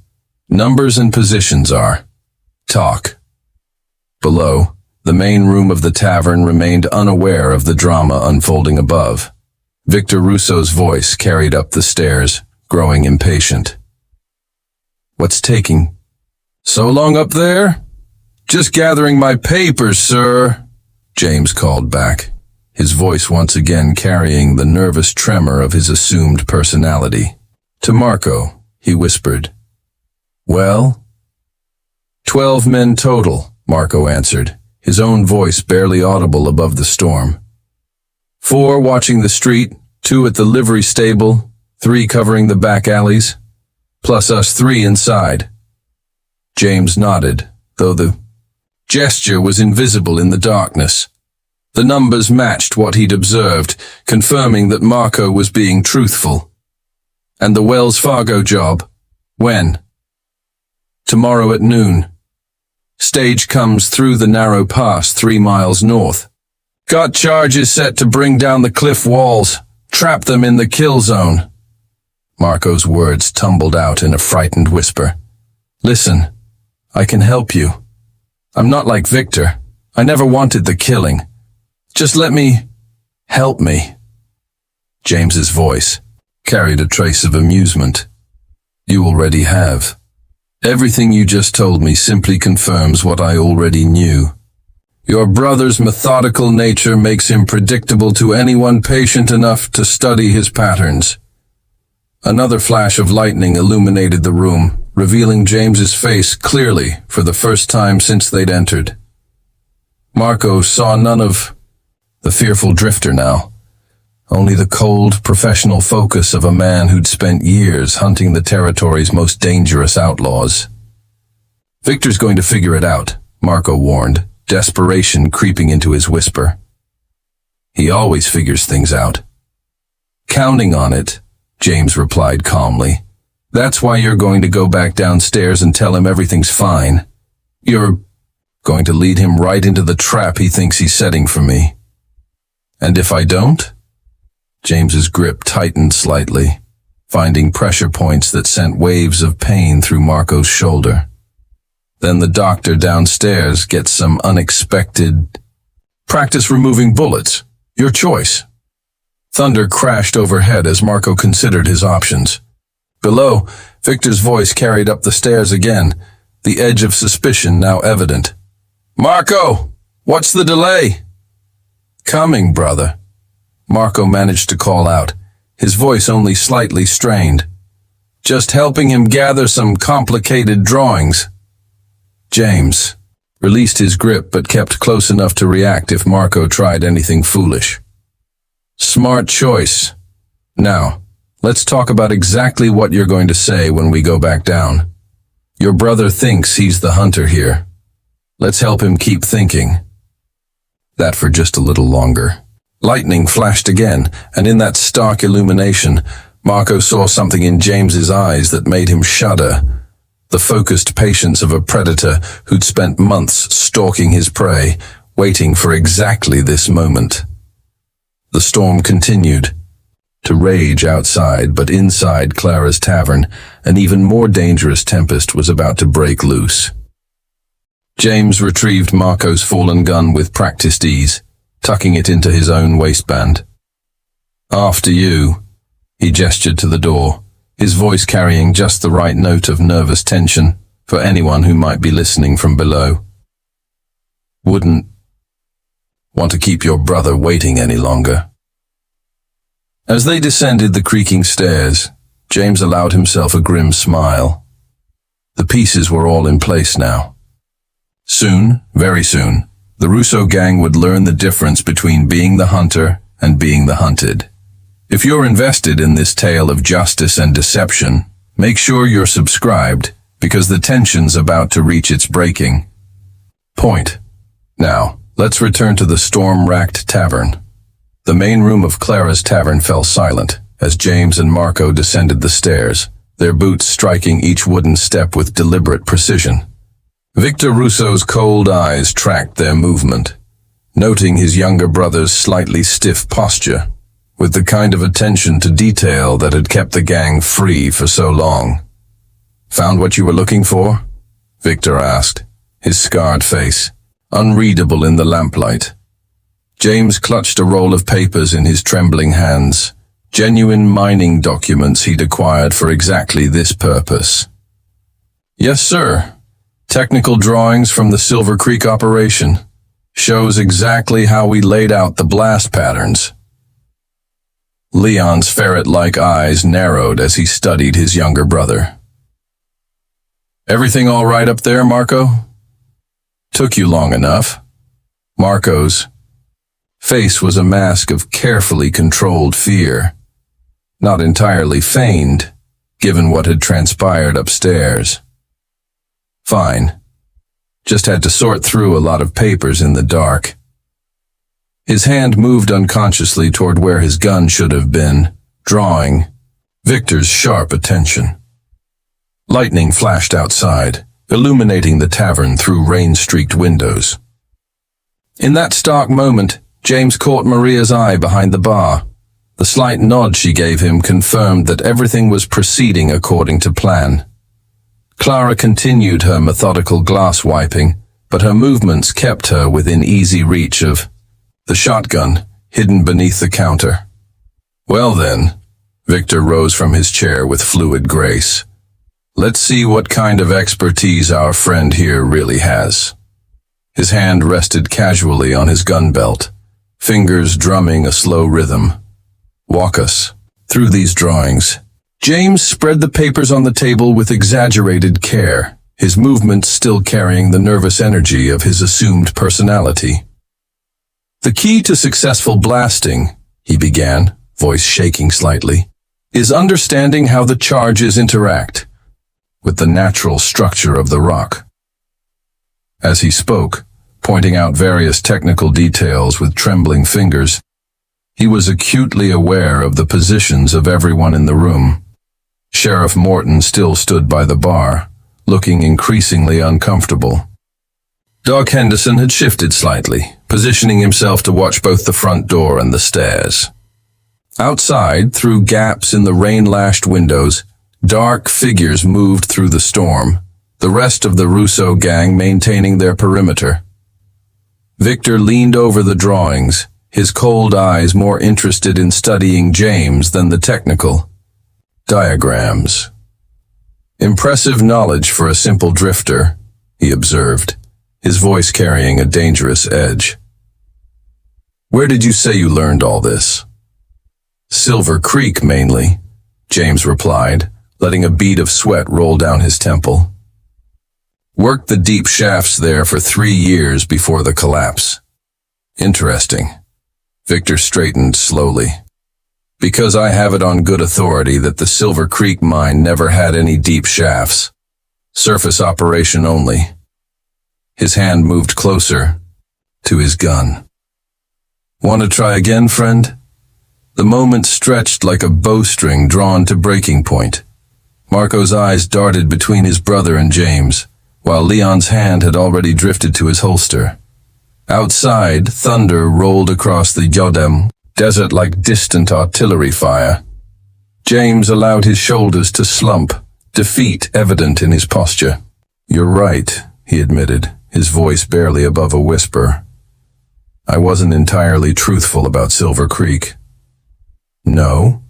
"Numbers and positions are. Talk." Below, the main room of the tavern remained unaware of the drama unfolding above. Victor Russo's voice carried up the stairs, growing impatient. "What's taking so long up there?" "Just gathering my papers, sir," James called back, his voice once again carrying the nervous tremor of his assumed personality. To Marco, he whispered, "Well?" 12 men total, Marco answered, his own voice barely audible above the storm. 4 watching the street, 2 at the livery stable, 3 covering the back alleys, plus us 3 inside. James nodded, though the gesture was invisible in the darkness. The numbers matched what he'd observed, confirming that Marco was being truthful. "And the Wells Fargo job? When?" "Tomorrow at noon. Stage comes through the narrow pass 3 miles north. Got charges set to bring down the cliff walls, trap them in the kill zone." Marco's words tumbled out in a frightened whisper. "Listen, I can help you. I'm not like Victor. I never wanted the killing. Just let me help me." James's voice carried a trace of amusement. "You already have. Everything you just told me simply confirms what I already knew. Your brother's methodical nature makes him predictable to anyone patient enough to study his patterns." Another flash of lightning illuminated the room, revealing James's face clearly for the first time since they'd entered. Marco saw none of the fearful drifter now, only the cold, professional focus of a man who'd spent years hunting the territory's most dangerous outlaws. "Victor's going to figure it out," Marco warned, desperation creeping into his whisper. "He always figures things out." "Counting on it," James replied calmly. "That's why you're going to go back downstairs and tell him everything's fine. You're going to lead him right into the trap he thinks he's setting for me." "And if I don't?" James's grip tightened slightly, finding pressure points that sent waves of pain through Marco's shoulder. "Then the doctor downstairs gets some unexpected practice removing bullets. Your choice." Thunder crashed overhead as Marco considered his options. Below, Victor's voice carried up the stairs again, the edge of suspicion now evident. "Marco, what's the delay?" "Coming, brother," Marco managed to call out, his voice only slightly strained. "Just helping him gather some complicated drawings." James released his grip but kept close enough to react if Marco tried anything foolish. "Smart choice. Now, let's talk about exactly what you're going to say when we go back down. Your brother thinks he's the hunter here. Let's help him keep thinking." That for just a little longer. Lightning flashed again, and in that stark illumination, Marco saw something in James's eyes that made him shudder. The focused patience of a predator who'd spent months stalking his prey, waiting for exactly this moment. The storm continued to rage outside, but inside Clara's tavern, an even more dangerous tempest was about to break loose. James retrieved Marco's fallen gun with practiced ease, tucking it into his own waistband. "After you," he gestured to the door, his voice carrying just the right note of nervous tension for anyone who might be listening from below. "Wouldn't want to keep your brother waiting any longer." As they descended the creaking stairs, James allowed himself a grim smile. The pieces were all in place now. Soon, very soon, the Russo gang would learn the difference between being the hunter and being the hunted. If you're invested in this tale of justice and deception, make sure you're subscribed, because the tension's about to reach its breaking point. Now, let's return to the storm-racked tavern. The main room of Clara's tavern fell silent as James and Marco descended the stairs, their boots striking each wooden step with deliberate precision. Victor Russo's cold eyes tracked their movement, noting his younger brother's slightly stiff posture, with the kind of attention to detail that had kept the gang free for so long. "Found what you were looking for?" Victor asked, his scarred face unreadable in the lamplight. James clutched a roll of papers in his trembling hands, genuine mining documents he'd acquired for exactly this purpose. Yes, sir. Technical drawings from the Silver Creek operation. Shows exactly how we laid out the blast patterns. Leon's ferret-like eyes narrowed as he studied his younger brother. Everything all right up there, Marco? Took you long enough. Marco's face was a mask of carefully controlled fear, not entirely feigned, given what had transpired upstairs. Fine. Just had to sort through a lot of papers in the dark. His hand moved unconsciously toward where his gun should have been, drawing Victor's sharp attention. Lightning flashed outside, illuminating the tavern through rain-streaked windows. In that stark moment, James caught Maria's eye behind the bar. The slight nod she gave him confirmed that everything was proceeding according to plan. Clara continued her methodical glass wiping, but her movements kept her within easy reach of the shotgun hidden beneath the counter. Well then, Victor rose from his chair with fluid grace. Let's see what kind of expertise our friend here really has. His hand rested casually on his gun belt, fingers drumming a slow rhythm. Walk us through these drawings. James spread the papers on the table with exaggerated care, his movements still carrying the nervous energy of his assumed personality. The key to successful blasting, he began, voice shaking slightly, is understanding how the charges interact with the natural structure of the rock. As he spoke, pointing out various technical details with trembling fingers, he was acutely aware of the positions of everyone in the room. Sheriff Morton still stood by the bar, looking increasingly uncomfortable. Doc Henderson had shifted slightly, positioning himself to watch both the front door and the stairs. Outside, through gaps in the rain-lashed windows, dark figures moved through the storm, the rest of the Russo gang maintaining their perimeter. Victor leaned over the drawings, his cold eyes more interested in studying James than the technical diagrams. Impressive knowledge for a simple drifter, he observed, his voice carrying a dangerous edge. Where did you say you learned all this? Silver Creek, mainly, James replied, letting a bead of sweat roll down his temple. Worked the deep shafts there for 3 years before the collapse. Interesting. Victor straightened slowly. Because I have it on good authority that the Silver Creek mine never had any deep shafts. Surface operation only. His hand moved closer to his gun. Want to try again, friend? The moment stretched like a bowstring drawn to breaking point. Marco's eyes darted between his brother and James, while Leon's hand had already drifted to his holster. Outside, thunder rolled across the Showdown desert like distant artillery fire. James allowed his shoulders to slump, defeat evident in his posture. You're right, he admitted, his voice barely above a whisper. I wasn't entirely truthful about Silver Creek. No?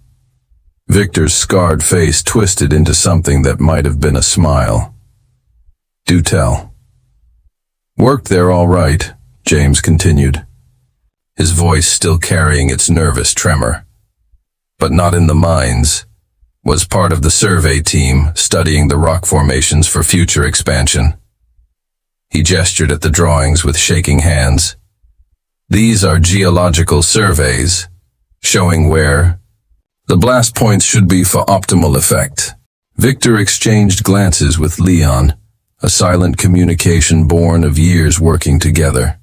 Victor's scarred face twisted into something that might have been a smile. Do tell. Worked there all right, James continued, his voice still carrying its nervous tremor. But not in the mines. Was part of the survey team studying the rock formations for future expansion. He gestured at the drawings with shaking hands. These are geological surveys, showing where the blast points should be for optimal effect. Victor exchanged glances with Leon, a silent communication born of years working together.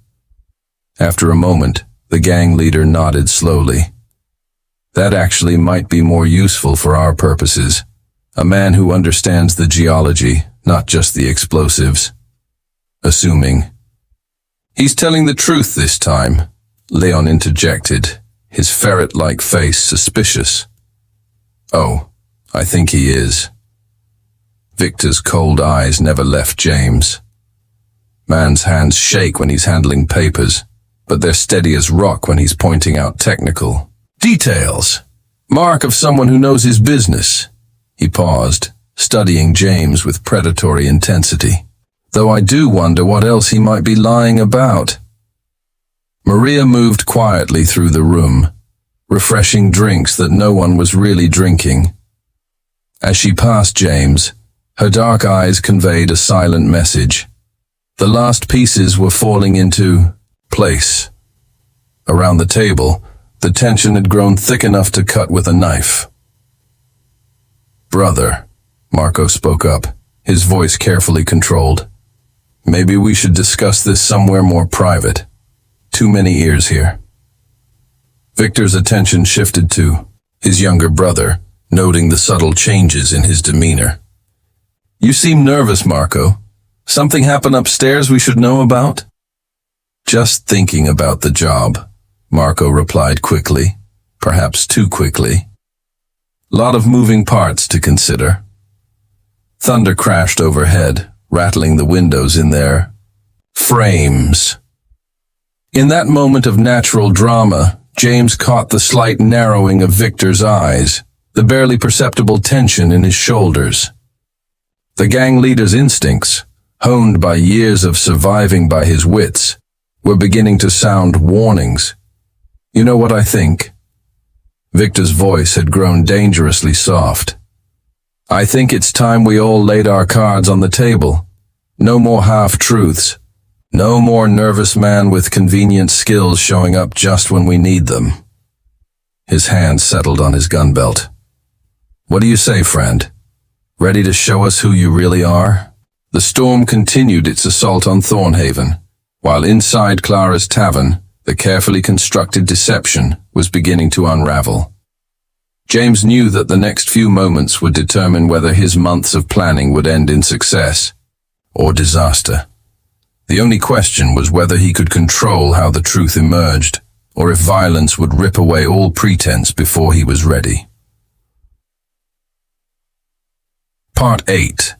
After a moment, the gang leader nodded slowly. That actually might be more useful for our purposes. A man who understands the geology, not just the explosives. Assuming. He's telling the truth this time, Leon interjected, his ferret-like face suspicious. Oh, I think he is. Victor's cold eyes never left James. Man's hands shake when he's handling papers, but they're steady as rock when he's pointing out technical details. Mark of someone who knows his business. He paused, studying James with predatory intensity. Though I do wonder what else he might be lying about. Maria moved quietly through the room, refreshing drinks that no one was really drinking. As she passed James, her dark eyes conveyed a silent message. The last pieces were falling into place. Around the table, the tension had grown thick enough to cut with a knife. "Brother," Marco spoke up, his voice carefully controlled. "Maybe we should discuss this somewhere more private. Too many ears here." Victor's attention shifted to his younger brother, noting the subtle changes in his demeanor. "You seem nervous, Marco. Something happened upstairs we should know about?" "Just thinking about the job," Marco replied quickly, perhaps too quickly. "Lot of moving parts to consider." Thunder crashed overhead, rattling the windows in their frames. In that moment of natural drama, James caught the slight narrowing of Victor's eyes, the barely perceptible tension in his shoulders. The gang leader's instincts, honed by years of surviving by his wits, were beginning to sound warnings. "You know what I think?" Victor's voice had grown dangerously soft. "I think it's time we all laid our cards on the table. No more half-truths. No more nervous man with convenient skills showing up just when we need them." His hand settled on his gun belt. "What do you say, friend? Ready to show us who you really are?" The storm continued its assault on Thorn Haven, while inside Clara's tavern, the carefully constructed deception was beginning to unravel. James knew that the next few moments would determine whether his months of planning would end in success or disaster. The only question was whether he could control how the truth emerged, or if violence would rip away all pretense before he was ready. Part 8.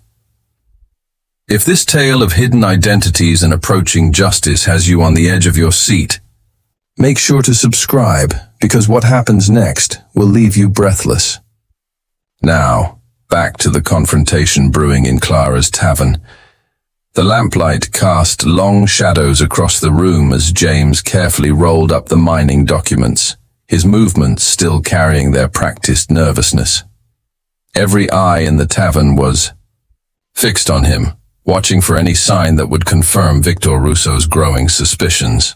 If this tale of hidden identities and approaching justice has you on the edge of your seat, make sure to subscribe, because what happens next will leave you breathless. Now, back to the confrontation brewing in Clara's tavern. The lamplight cast long shadows across the room as James carefully rolled up the mining documents, his movements still carrying their practiced nervousness. Every eye in the tavern was fixed on him, watching for any sign that would confirm Victor Russo's growing suspicions.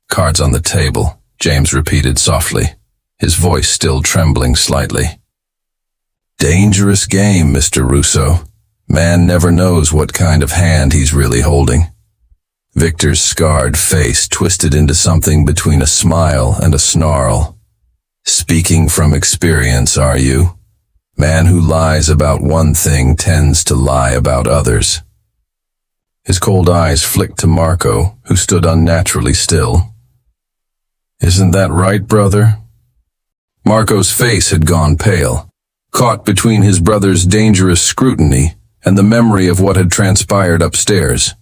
"Cards on the table," James repeated softly, his voice still trembling slightly. "Dangerous game, Mr. Russo. Man never knows what kind of hand he's really holding." Victor's scarred face twisted into something between a smile and a snarl. "Speaking from experience, are you? Man who lies about one thing tends to lie about others." His cold eyes flicked to Marco, who stood unnaturally still. "Isn't that right, brother?" Marco's face had gone pale, caught between his brother's dangerous scrutiny and the memory of what had transpired upstairs.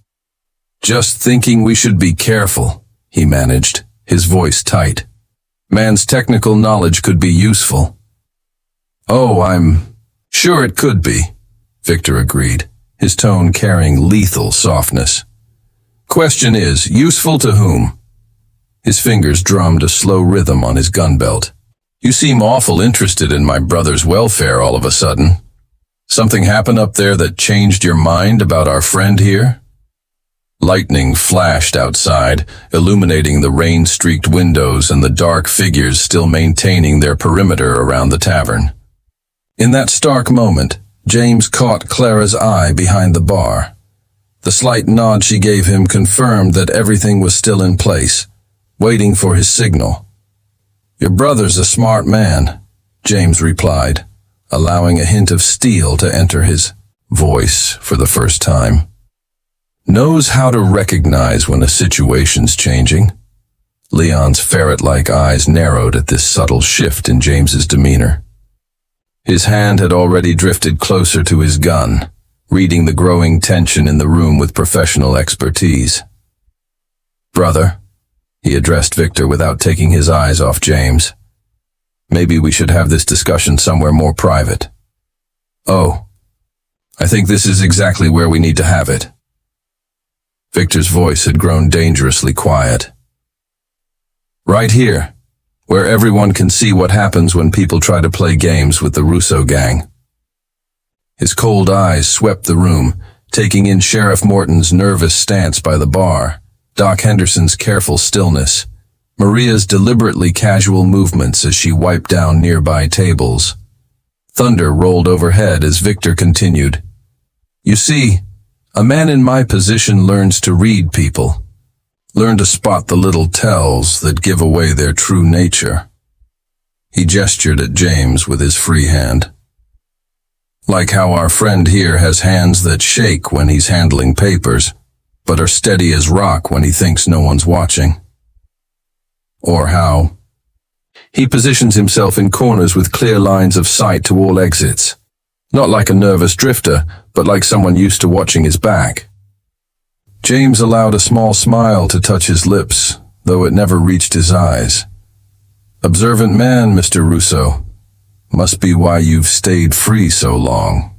"Just thinking we should be careful," he managed, his voice tight. "Man's technical knowledge could be useful." "Oh, I'm sure it could be," Victor agreed, his tone carrying lethal softness. "Question is, useful to whom?" His fingers drummed a slow rhythm on his gun belt. "You seem awful interested in my brother's welfare all of a sudden. Something happened up there that changed your mind about our friend here?" Lightning flashed outside, illuminating the rain-streaked windows and the dark figures still maintaining their perimeter around the tavern. In that stark moment, James caught Clara's eye behind the bar. The slight nod she gave him confirmed that everything was still in place, waiting for his signal. "Your brother's a smart man," James replied, allowing a hint of steel to enter his voice for the first time. "Knows how to recognize when a situation's changing." Leon's ferret-like eyes narrowed at this subtle shift in James's demeanor. His hand had already drifted closer to his gun, reading the growing tension in the room with professional expertise. "Brother," He addressed Victor without taking his eyes off James. Maybe we should have this discussion somewhere more private. Oh, I think this is exactly where we need to have it. Victor's voice had grown dangerously quiet. Right here, where everyone can see what happens when people try to play games with the Russo gang. His cold eyes swept the room, taking in Sheriff Morton's nervous stance by the bar, Doc Henderson's careful stillness, Maria's deliberately casual movements as she wiped down nearby tables. Thunder rolled overhead as Victor continued. You see, a man in my position learns to read people. Learn to spot the little tells that give away their true nature. He gestured at James with his free hand. Like how our friend here has hands that shake when he's handling papers, but are steady as rock when he thinks no one's watching. Or how he positions himself in corners with clear lines of sight to all exits, not like a nervous drifter, but like someone used to watching his back. James allowed a small smile to touch his lips, though it never reached his eyes. Observant man, Mr. Russo. Must be why you've stayed free so long.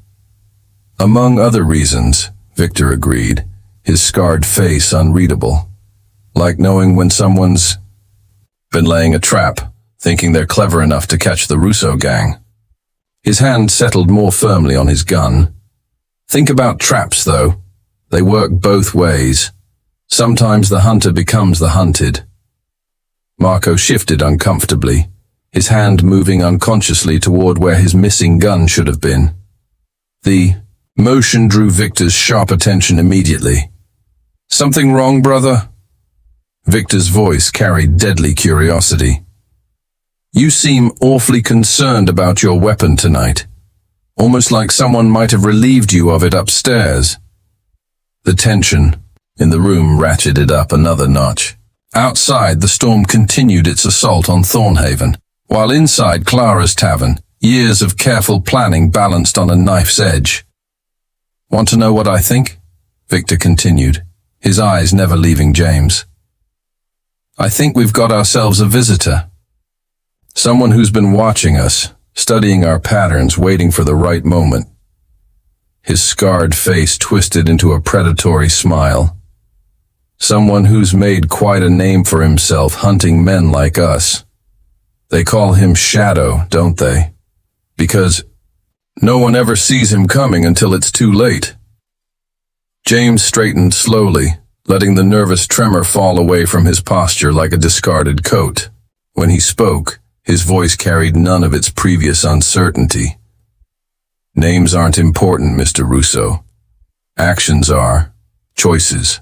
Among other reasons, Victor agreed, his scarred face unreadable. Like knowing when someone's been laying a trap, thinking they're clever enough to catch the Russo gang. His hand settled more firmly on his gun. Think about traps, though. They work both ways. Sometimes the hunter becomes the hunted. Marco shifted uncomfortably, his hand moving unconsciously toward where his missing gun should have been. The motion drew Victor's sharp attention immediately. Something wrong, brother? Victor's voice carried deadly curiosity. You seem awfully concerned about your weapon tonight, almost like someone might have relieved you of it upstairs. The tension in the room ratcheted up another notch. Outside, the storm continued its assault on Thorn Haven, while inside Clara's tavern, years of careful planning balanced on a knife's edge. Want to know what I think? Victor continued, his eyes never leaving James. I think we've got ourselves a visitor. Someone who's been watching us, studying our patterns, waiting for the right moment. His scarred face twisted into a predatory smile. Someone who's made quite a name for himself hunting men like us. They call him Shadow, don't they? Because no one ever sees him coming until it's too late. James straightened slowly, letting the nervous tremor fall away from his posture like a discarded coat. When he spoke, his voice carried none of its previous uncertainty. Names aren't important, Mr. Russo. Actions are. Choices.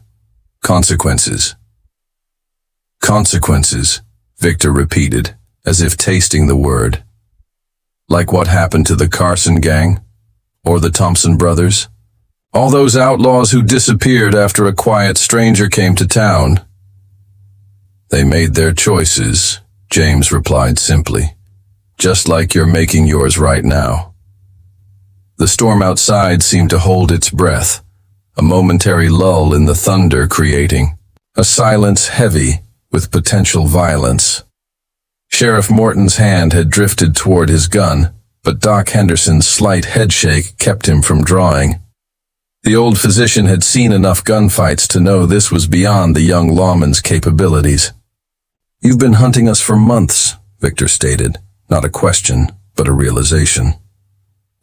Consequences. Consequences, Victor repeated, as if tasting the word. Like what happened to the Carson gang? Or the Thompson brothers? All those outlaws who disappeared after a quiet stranger came to town. They made their choices, James replied simply. Just like you're making yours right now. The storm outside seemed to hold its breath, a momentary lull in the thunder creating a silence heavy with potential violence. Sheriff Morton's hand had drifted toward his gun, but Doc Henderson's slight headshake kept him from drawing. The old physician had seen enough gunfights to know this was beyond the young lawman's capabilities. You've been hunting us for months, Victor stated, not a question, but a realization.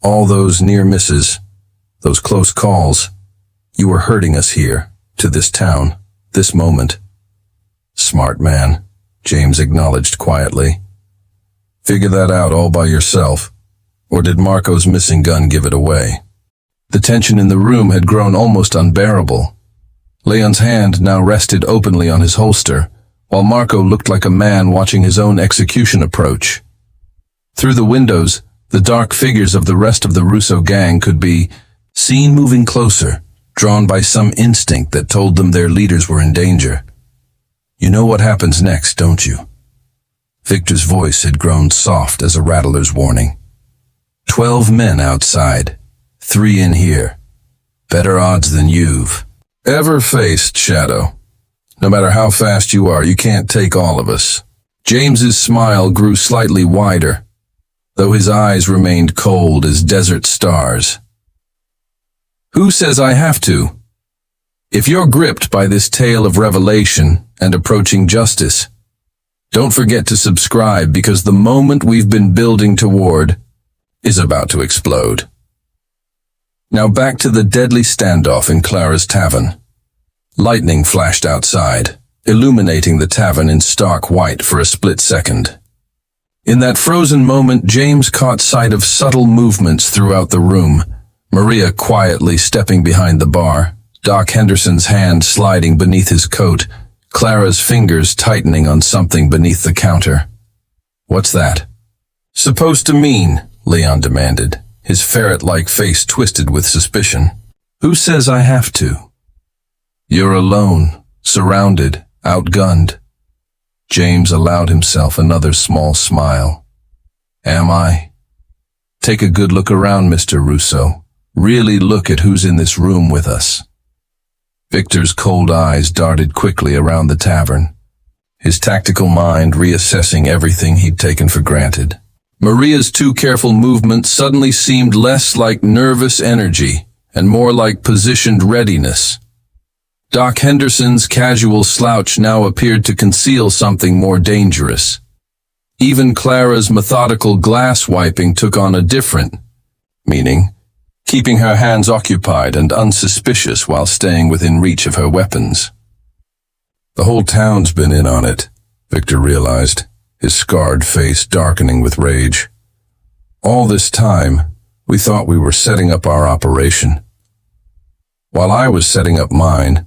All those near misses, those close calls, you were hurting us here, to this town, this moment. Smart man, James acknowledged quietly. Figure that out all by yourself, or did Marco's missing gun give it away? The tension in the room had grown almost unbearable. Leon's hand now rested openly on his holster, while Marco looked like a man watching his own execution approach. Through the windows, the dark figures of the rest of the Russo gang could be seen moving closer, drawn by some instinct that told them their leaders were in danger. You know what happens next, don't you? Victor's voice had grown soft as a rattler's warning. 12 men outside, 3 in here. Better odds than you've ever faced, Shadow. No matter how fast you are, you can't take all of us. James's smile grew slightly wider, though his eyes remained cold as desert stars. Who says I have to? If you're gripped by this tale of revelation and approaching justice, don't forget to subscribe, because the moment we've been building toward is about to explode. Now back to the deadly standoff in Clara's tavern. Lightning flashed outside, illuminating the tavern in stark white for a split second. In that frozen moment, James caught sight of subtle movements throughout the room. Maria quietly stepping behind the bar, Doc Henderson's hand sliding beneath his coat, Clara's fingers tightening on something beneath the counter. What's that supposed to mean? Leon demanded, his ferret-like face twisted with suspicion. Who says I have to? You're alone, surrounded, outgunned. James allowed himself another small smile. Am I? Take a good look around, Mr. Russo. Really look at who's in this room with us. Victor's cold eyes darted quickly around the tavern, his tactical mind reassessing everything he'd taken for granted. Maria's too careful movements suddenly seemed less like nervous energy and more like positioned readiness. Doc Henderson's casual slouch now appeared to conceal something more dangerous. Even Clara's methodical glass wiping took on a different meaning, keeping her hands occupied and unsuspicious while staying within reach of her weapons. The whole town's been in on it, Victor realized, his scarred face darkening with rage. All this time, we thought we were setting up our operation. While I was setting up mine,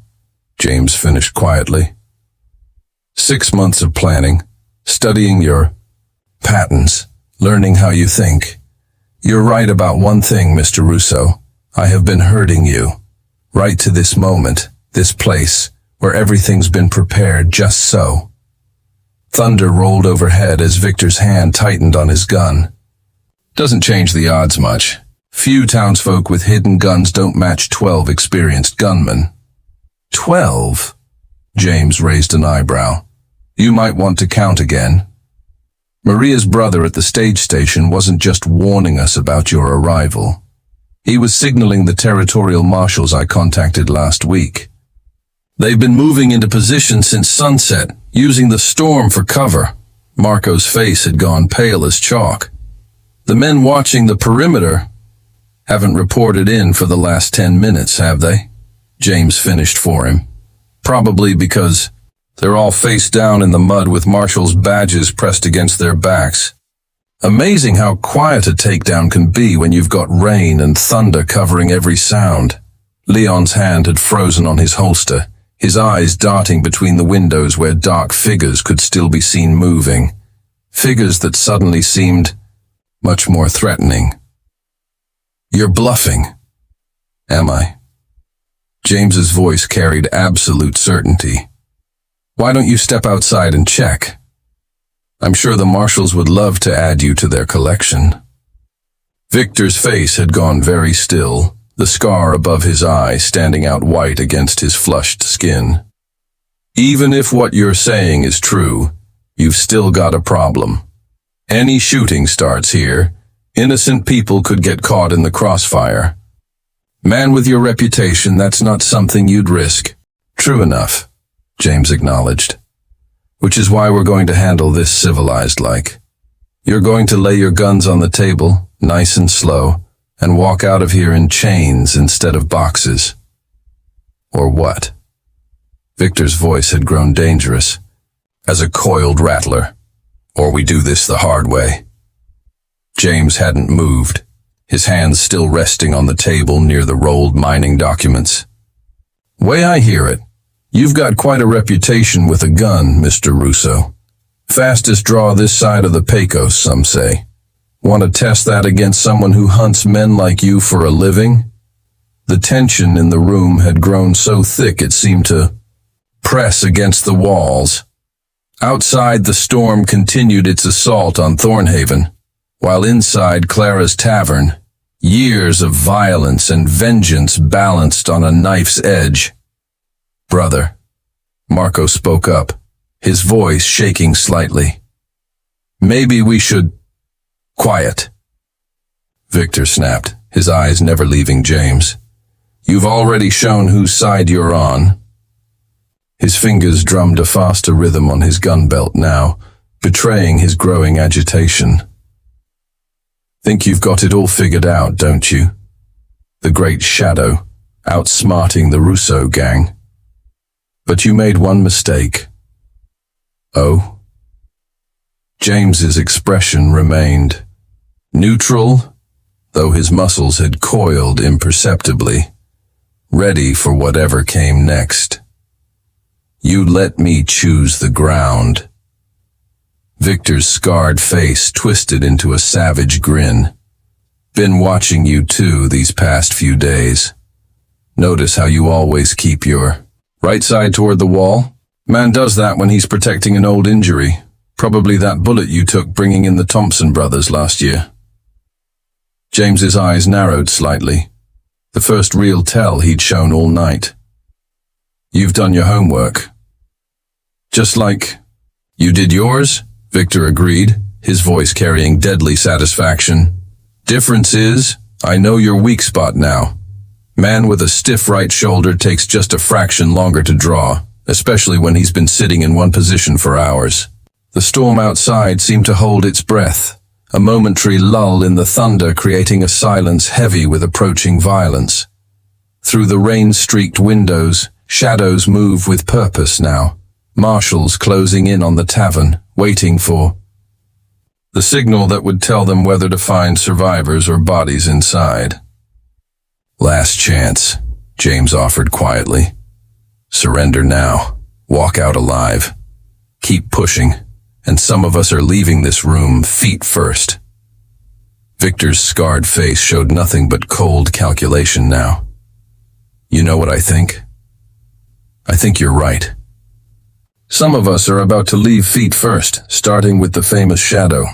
James finished quietly. 6 months of planning, studying your patterns, learning how you think. You're right about one thing, Mr. Russo. I have been hurting you. Right to this moment, this place, where everything's been prepared just so. Thunder rolled overhead as Victor's hand tightened on his gun. Doesn't change the odds much. Few townsfolk with hidden guns don't match 12 experienced gunmen. 12? James raised an eyebrow. You might want to count again. Maria's brother at the stage station wasn't just warning us about your arrival. He was signaling the territorial marshals I contacted last week. They've been moving into position since sunset, using the storm for cover. Marco's face had gone pale as chalk. The men watching the perimeter haven't reported in for the last 10 minutes, have they? James finished for him. Probably because they're all face down in the mud with marshals' badges pressed against their backs. Amazing how quiet a takedown can be when you've got rain and thunder covering every sound. Leon's hand had frozen on his holster, his eyes darting between the windows where dark figures could still be seen moving. Figures that suddenly seemed much more threatening. You're bluffing. Am I? James's voice carried absolute certainty. Why don't you step outside and check? I'm sure the marshals would love to add you to their collection. Victor's face had gone very still, the scar above his eye standing out white against his flushed skin. Even if what you're saying is true, you've still got a problem. Any shooting starts here, innocent people could get caught in the crossfire. Man with your reputation, that's not something you'd risk. True enough, James acknowledged. Which is why we're going to handle this civilized-like. You're going to lay your guns on the table, nice and slow, and walk out of here in chains instead of boxes. Or what? Victor's voice had grown dangerous, as a coiled rattler. Or we do this the hard way. James hadn't moved, his hands still resting on the table near the rolled mining documents. Way I hear it, you've got quite a reputation with a gun, Mr. Russo. Fastest draw this side of the Pecos, some say. Want to test that against someone who hunts men like you for a living? The tension in the room had grown so thick it seemed to press against the walls. Outside, the storm continued its assault on Thorn Haven, while inside Clara's tavern, years of violence and vengeance balanced on a knife's edge. Brother, Marco spoke up, his voice shaking slightly. Maybe we should... Quiet. Victor snapped, his eyes never leaving James. You've already shown whose side you're on. His fingers drummed a faster rhythm on his gun belt now, betraying his growing agitation. Think you've got it all figured out, don't you? The Great Shadow, outsmarting the Russo gang. But you made one mistake. Oh? James's expression remained neutral, though his muscles had coiled imperceptibly, ready for whatever came next. You let me choose the ground. Victor's scarred face twisted into a savage grin. Been watching you too these past few days. Notice how you always keep your right side toward the wall? Man does that when he's protecting an old injury. Probably that bullet you took bringing in the Thompson brothers last year. James's eyes narrowed slightly. The first real tell he'd shown all night. You've done your homework. Just like you did yours, Victor agreed, his voice carrying deadly satisfaction. Difference is, I know your weak spot now. Man with a stiff right shoulder takes just a fraction longer to draw, especially when he's been sitting in one position for hours. The storm outside seemed to hold its breath, a momentary lull in the thunder creating a silence heavy with approaching violence. Through the rain-streaked windows, shadows move with purpose now, marshals closing in on the tavern, waiting for the signal that would tell them whether to find survivors or bodies inside. Last chance, James offered quietly. Surrender now. Walk out alive. Keep pushing, and some of us are leaving this room feet first. Victor's scarred face showed nothing but cold calculation now. You know what I think? I think you're right. Some of us are about to leave feet first, starting with the famous Shadow.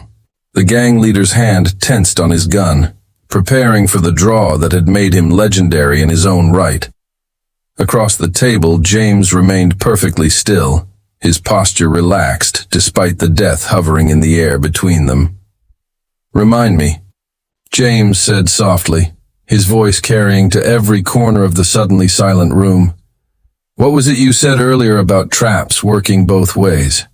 The gang leader's hand tensed on his gun, preparing for the draw that had made him legendary in his own right. Across the table, James remained perfectly still, his posture relaxed despite the death hovering in the air between them. Remind me, James said softly, his voice carrying to every corner of the suddenly silent room. What was it you said earlier about traps working both ways?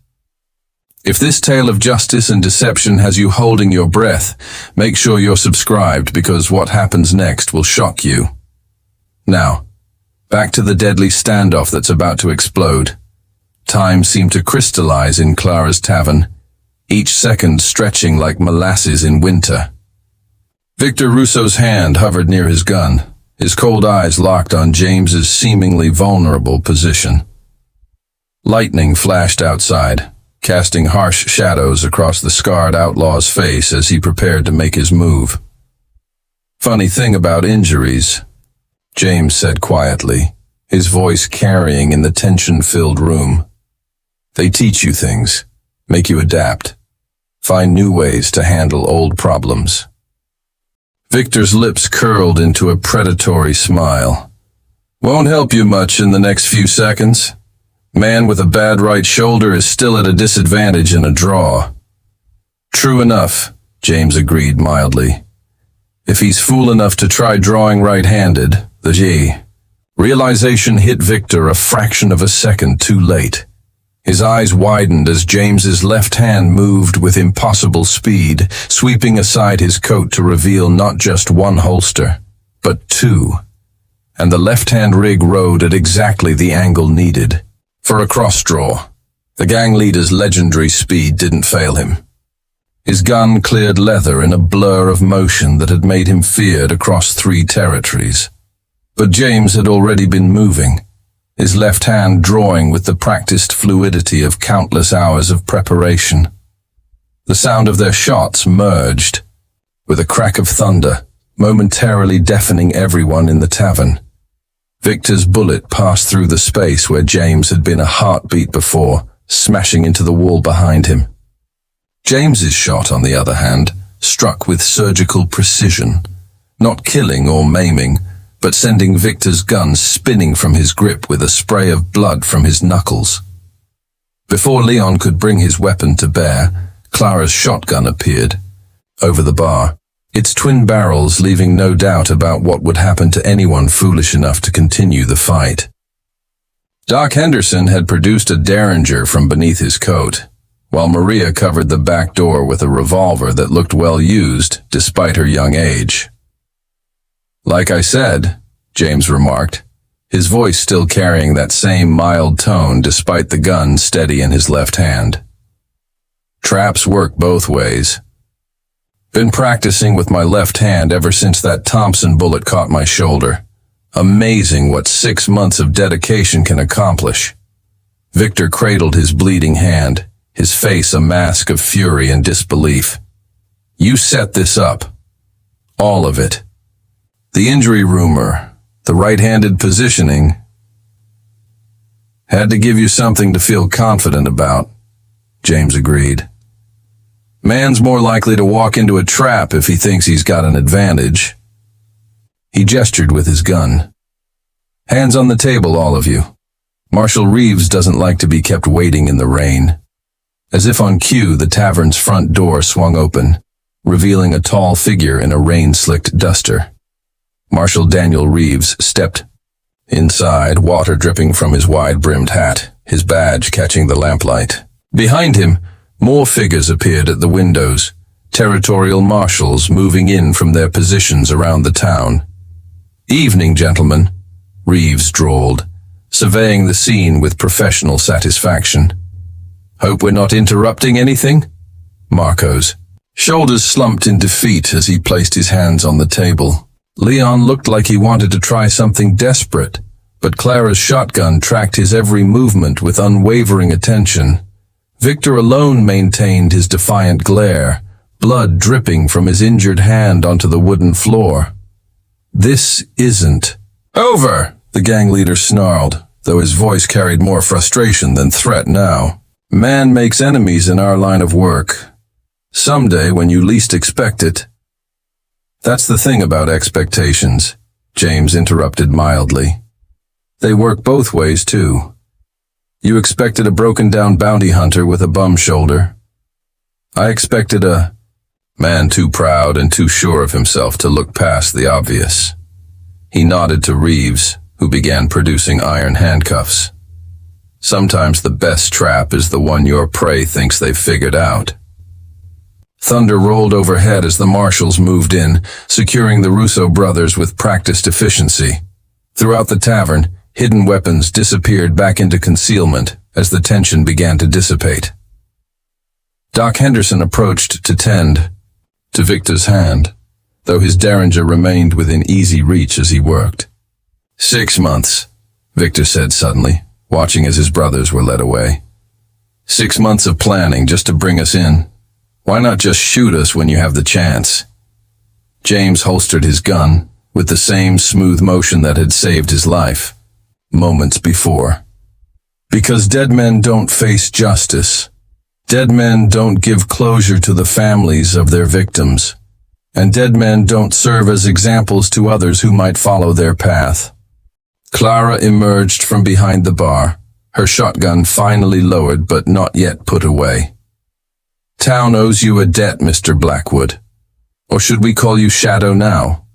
If this tale of justice and deception has you holding your breath, make sure you're subscribed because what happens next will shock you. Now, back to the deadly standoff that's about to explode. Time seemed to crystallize in Clara's tavern, each second stretching like molasses in winter. Victor Russo's hand hovered near his gun, his cold eyes locked on James's seemingly vulnerable position. Lightning flashed outside, casting harsh shadows across the scarred outlaw's face as he prepared to make his move. Funny thing about injuries, James said quietly, his voice carrying in the tension-filled room. They teach you things, make you adapt, find new ways to handle old problems. Victor's lips curled into a predatory smile. Won't help you much in the next few seconds. Man with a bad right shoulder is still at a disadvantage in a draw. True enough, James agreed mildly. If he's fool enough to try drawing right-handed, realization hit Victor a fraction of a second too late. His eyes widened as James's left hand moved with impossible speed, sweeping aside his coat to reveal not just one holster, but two. And the left-hand rig rode at exactly the angle needed. For a cross-draw, the gang leader's legendary speed didn't fail him. His gun cleared leather in a blur of motion that had made him feared across 3 territories. But James had already been moving, his left hand drawing with the practiced fluidity of countless hours of preparation. The sound of their shots merged, with a crack of thunder, momentarily deafening everyone in the tavern. Victor's bullet passed through the space where James had been a heartbeat before, smashing into the wall behind him. James's shot, on the other hand, struck with surgical precision, not killing or maiming, but sending Victor's gun spinning from his grip with a spray of blood from his knuckles. Before Leon could bring his weapon to bear, Clara's shotgun appeared over the bar, its twin barrels leaving no doubt about what would happen to anyone foolish enough to continue the fight. Doc Henderson had produced a derringer from beneath his coat, while Maria covered the back door with a revolver that looked well used despite her young age. "Like I said," James remarked, his voice still carrying that same mild tone despite the gun steady in his left hand. "Traps work both ways. Been practicing with my left hand ever since that Thompson bullet caught my shoulder. Amazing what 6 months of dedication can accomplish." Victor cradled his bleeding hand, his face a mask of fury and disbelief. "You set this up. All of it. The injury rumor, the right-handed positioning. Had to give you something to feel confident about," James agreed. "Man's more likely to walk into a trap if he thinks he's got an advantage." He gestured with his gun. "Hands on the table, all of you. Marshal Reeves doesn't like to be kept waiting in the rain." As if on cue, the tavern's front door swung open, revealing a tall figure in a rain-slicked duster. Marshal Daniel Reeves stepped inside, water dripping from his wide-brimmed hat, his badge catching the lamplight. Behind him, more figures appeared at the windows, territorial marshals moving in from their positions around the town. "Evening, gentlemen," Reeves drawled, surveying the scene with professional satisfaction. "Hope we're not interrupting anything?" Marco's shoulders slumped in defeat as he placed his hands on the table. Leon looked like he wanted to try something desperate, but Clara's shotgun tracked his every movement with unwavering attention. Victor alone maintained his defiant glare, blood dripping from his injured hand onto the wooden floor. "This isn't over," the gang leader snarled, though his voice carried more frustration than threat now. "Man makes enemies in our line of work. Someday when you least expect it." "That's the thing about expectations," James interrupted mildly. "They work both ways, too. You expected a broken-down bounty hunter with a bum shoulder. I expected a man too proud and too sure of himself to look past the obvious." He nodded to Reeves, who began producing iron handcuffs. "Sometimes the best trap is the one your prey thinks they've figured out." Thunder rolled overhead as the marshals moved in, securing the Russo brothers with practiced efficiency. Throughout the tavern, hidden weapons disappeared back into concealment as the tension began to dissipate. Doc Henderson approached to tend to Victor's hand, though his derringer remained within easy reach as he worked. 6 months, Victor said suddenly, watching as his brothers were led away. 6 months of planning just to bring us in. Why not just shoot us when you have the chance? James holstered his gun with the same smooth motion that had saved his life moments before. Because dead men don't face justice. Dead men don't give closure to the families of their victims. And dead men don't serve as examples to others who might follow their path. Clara emerged from behind the bar, her shotgun finally lowered but not yet put away. "Town owes you a debt, Mr. Blackwood. Or should we call you Shadow now?"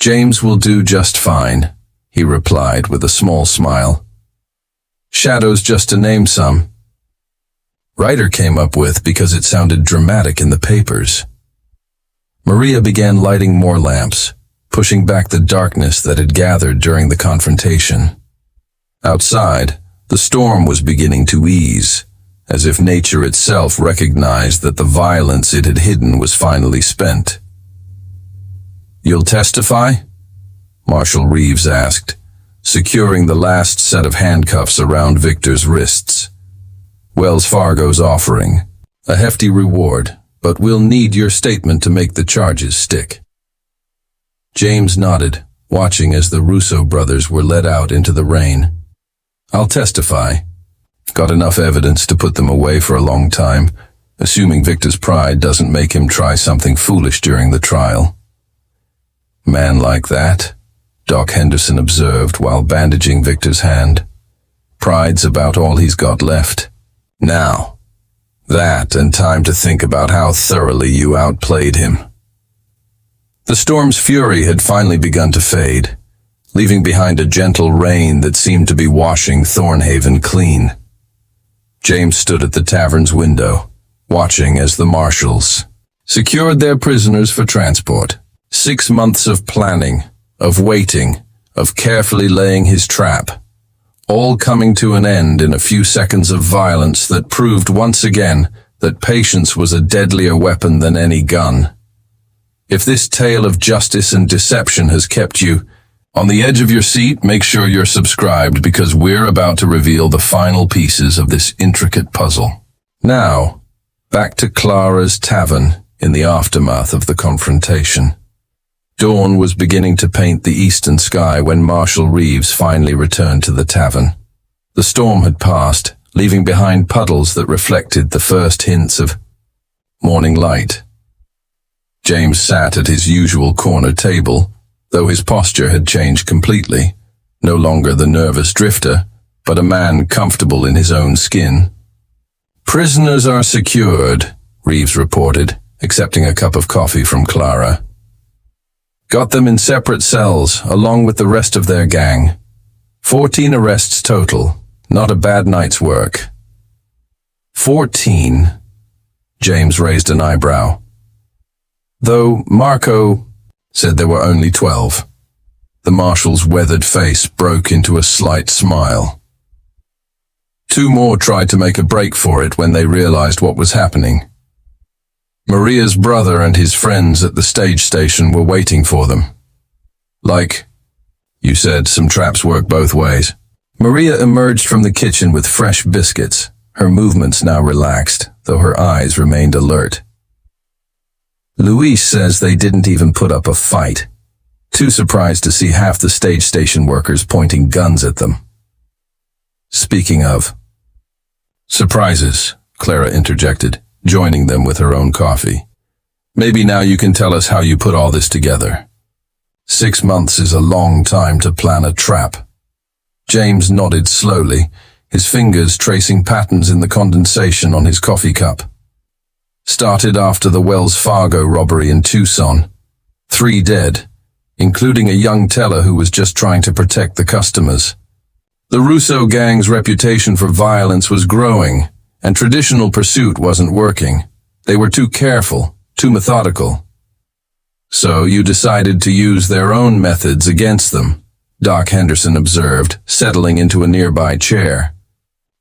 "James will do just fine," he replied with a small smile. "Shadow's just to name some. Writer came up with because it sounded dramatic in the papers." Maria began lighting more lamps, pushing back the darkness that had gathered during the confrontation. Outside, the storm was beginning to ease, as if nature itself recognized that the violence it had hidden was finally spent. "You'll testify?" Marshal Reeves asked, securing the last set of handcuffs around Victor's wrists. "Wells Fargo's offering a hefty reward, but we'll need your statement to make the charges stick." James nodded, watching as the Russo brothers were led out into the rain. "I'll testify. Got enough evidence to put them away for a long time, assuming Victor's pride doesn't make him try something foolish during the trial." "Man like that?" Doc Henderson observed while bandaging Victor's hand. Pride's about all he's got left. Now, that and time to think about how thoroughly you outplayed him. The storm's fury had finally begun to fade, leaving behind a gentle rain that seemed to be washing Thorn Haven clean. James stood at the tavern's window, watching as the marshals secured their prisoners for transport. 6 months of planning, of waiting, of carefully laying his trap, all coming to an end in a few seconds of violence that proved once again that patience was a deadlier weapon than any gun. If this tale of justice and deception has kept you on the edge of your seat, make sure you're subscribed because we're about to reveal the final pieces of this intricate puzzle. Now, back to Clara's tavern in the aftermath of the confrontation. Dawn was beginning to paint the eastern sky when Marshal Reeves finally returned to the tavern. The storm had passed, leaving behind puddles that reflected the first hints of morning light. James sat at his usual corner table, though his posture had changed completely, no longer the nervous drifter, but a man comfortable in his own skin. "Prisoners are secured," Reeves reported, accepting a cup of coffee from Clara. "Got them in separate cells, along with the rest of their gang. 14 arrests total. Not a bad night's work." 14? James raised an eyebrow. Though Marco said there were only 12. The marshal's weathered face broke into a slight smile. 2 more tried to make a break for it when they realized what was happening. Maria's brother and his friends at the stage station were waiting for them. "Like you said, some traps work both ways." Maria emerged from the kitchen with fresh biscuits, her movements now relaxed, though her eyes remained alert. "Luis says they didn't even put up a fight. Too surprised to see half the stage station workers pointing guns at them." "Speaking of surprises," Clara interjected, joining them with her own coffee. "Maybe now you can tell us how you put all this together. 6 months is a long time to plan a trap." James nodded slowly, his fingers tracing patterns in the condensation on his coffee cup. "Started after the Wells Fargo robbery in Tucson. 3 dead, including a young teller who was just trying to protect the customers. The Russo gang's reputation for violence was growing, and traditional pursuit wasn't working. They were too careful, too methodical. So you decided to use their own methods against them," Doc Henderson observed, settling into a nearby chair.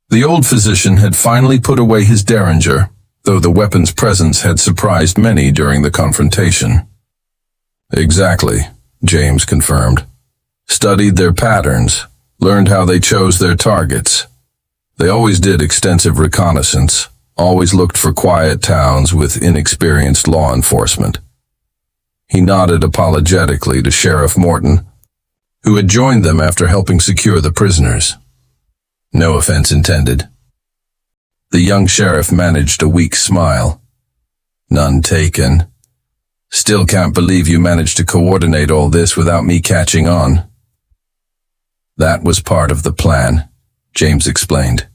The old physician had finally put away his derringer, though the weapon's presence had surprised many during the confrontation. "Exactly," James confirmed. "Studied their patterns, learned how they chose their targets. They always did extensive reconnaissance, always looked for quiet towns with inexperienced law enforcement." He nodded apologetically to Sheriff Morton, who had joined them after helping secure the prisoners. "No offense intended." The young sheriff managed a weak smile. "None taken. Still can't believe you managed to coordinate all this without me catching on." "That was part of the plan," James explained.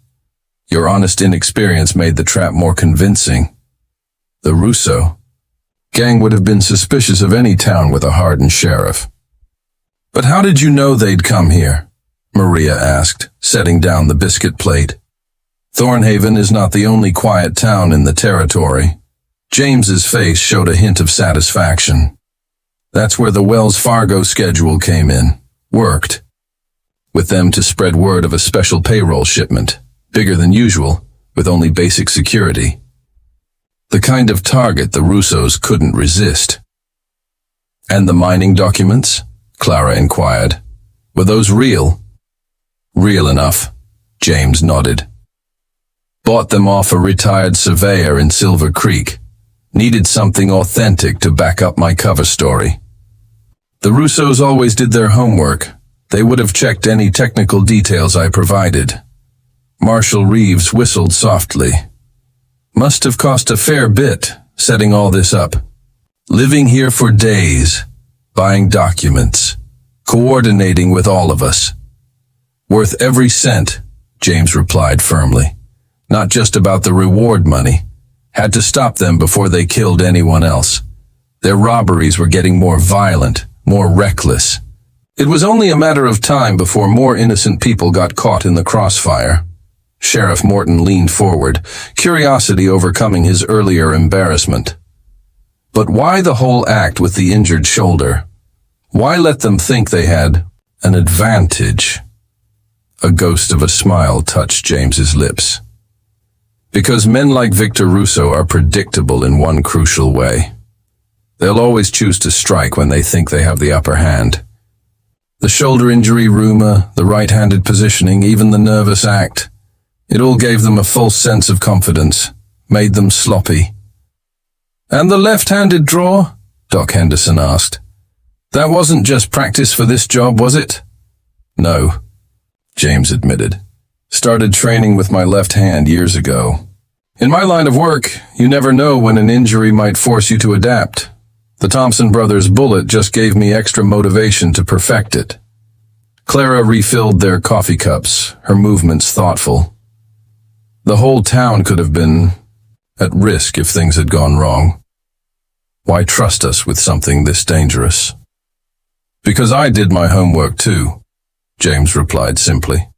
"Your honest inexperience made the trap more convincing. The Russo gang would have been suspicious of any town with a hardened sheriff." "But how did you know they'd come here?" Maria asked, setting down the biscuit plate. "Thorn Haven is not the only quiet town in the territory." James's face showed a hint of satisfaction. "That's where the Wells Fargo schedule came in. Worked. With them to spread word of a special payroll shipment, bigger than usual, with only basic security. The kind of target the Russos couldn't resist." "And the mining documents?" Clara inquired. "Were those real?" "Real enough," James nodded. "Bought them off a retired surveyor in Silver Creek. Needed something authentic to back up my cover story. The Russos always did their homework. They would have checked any technical details I provided." Marshal Reeves whistled softly. "Must have cost a fair bit, setting all this up. Living here for days, buying documents, coordinating with all of us. Worth every cent, James replied firmly. Not just about the reward money. Had to stop them before they killed anyone else. Their robberies were getting more violent, more reckless. It was only a matter of time before more innocent people got caught in the crossfire. Sheriff Morton leaned forward, curiosity overcoming his earlier embarrassment. But why the whole act with the injured shoulder? Why let them think they had an advantage? A ghost of a smile touched James's lips. Because men like Victor Russo are predictable in one crucial way. They'll always choose to strike when they think they have the upper hand. The shoulder injury rumor, the right-handed positioning, even the nervous act. It all gave them a false sense of confidence, made them sloppy. And the left-handed draw? Doc Henderson asked. That wasn't just practice for this job, was it? No, James admitted. Started training with my left hand years ago. In my line of work, you never know when an injury might force you to adapt. The Thompson brothers' bullet just gave me extra motivation to perfect it. Clara refilled their coffee cups, her movements thoughtful. The whole town could have been at risk if things had gone wrong. Why trust us with something this dangerous? Because I did my homework too, James replied simply.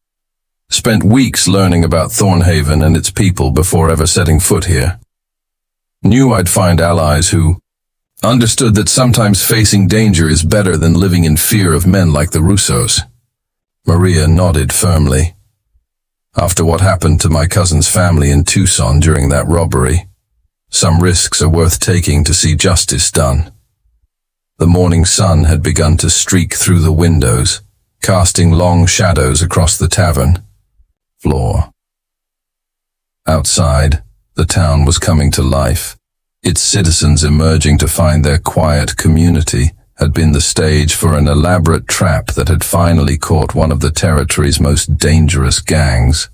Spent weeks learning about Thorn Haven and its people before ever setting foot here. Knew I'd find allies who understood that sometimes facing danger is better than living in fear of men like the Russos. Maria nodded firmly. After what happened to my cousin's family in Tucson during that robbery, some risks are worth taking to see justice done. The morning sun had begun to streak through the windows, casting long shadows across the tavern floor. Outside, the town was coming to life. Its citizens emerging to find their quiet community had been the stage for an elaborate trap that had finally caught one of the territory's most dangerous gangs.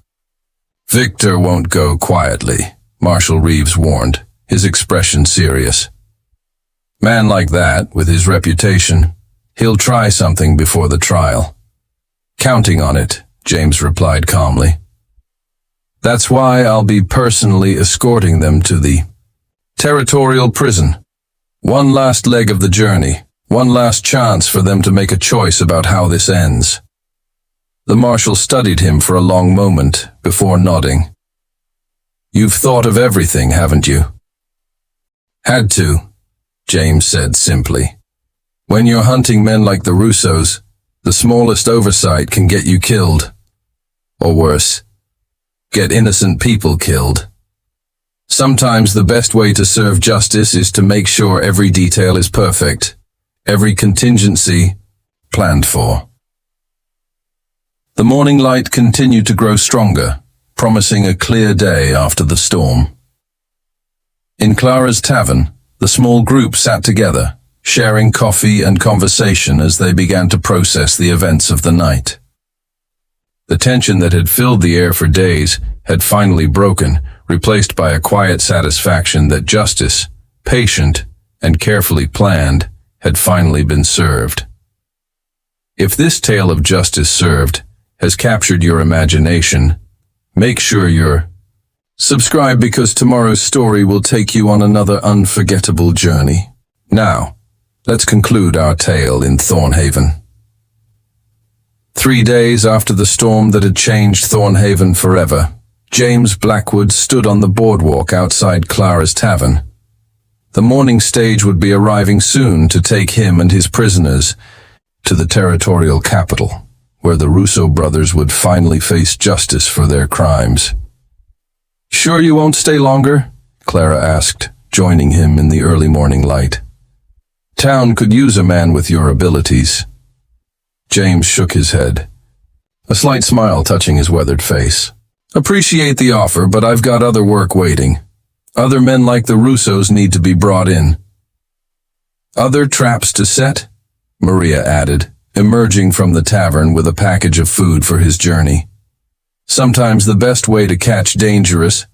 Victor won't go quietly, Marshal Reeves warned, his expression serious. Man like that, with his reputation, he'll try something before the trial. Counting on it, James replied calmly. That's why I'll be personally escorting them to the territorial prison. One last leg of the journey, one last chance for them to make a choice about how this ends. The marshal studied him for a long moment before nodding. You've thought of everything, haven't you? Had to, James said simply. When you're hunting men like the Russos, the smallest oversight can get you killed. Or worse, get innocent people killed. Sometimes the best way to serve justice is to make sure every detail is perfect, every contingency planned for. The morning light continued to grow stronger, promising a clear day after the storm. In Clara's tavern, the small group sat together, sharing coffee and conversation as they began to process the events of the night. The tension that had filled the air for days had finally broken, replaced by a quiet satisfaction that justice, patient and carefully planned, had finally been served. If this tale of justice served has captured your imagination, make sure you're subscribed because tomorrow's story will take you on another unforgettable journey. Now, let's conclude our tale in Thorn Haven. 3 days after the storm that had changed Thorn Haven forever, James Blackwood stood on the boardwalk outside Clara's tavern. The morning stage would be arriving soon to take him and his prisoners to the territorial capital, where the Russo brothers would finally face justice for their crimes. Sure you won't stay longer? Clara asked, joining him in the early morning light. Town could use a man with your abilities. James shook his head, a slight smile touching his weathered face. Appreciate the offer, but I've got other work waiting. Other men like the Russos need to be brought in. Other traps to set? Maria added, emerging from the tavern with a package of food for his journey. Sometimes the best way to catch dangerous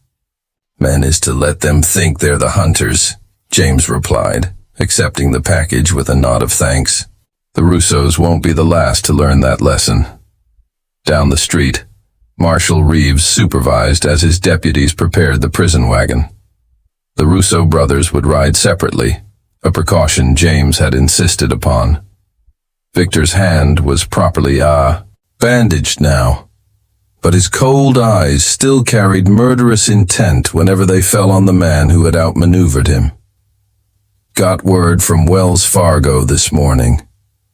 men is to let them think they're the hunters, James replied, accepting the package with a nod of thanks. The Russos won't be the last to learn that lesson. Down the street, Marshal Reeves supervised as his deputies prepared the prison wagon. The Russo brothers would ride separately, a precaution James had insisted upon. Victor's hand was properly, bandaged now, but his cold eyes still carried murderous intent whenever they fell on the man who had outmaneuvered him. Got word from Wells Fargo this morning,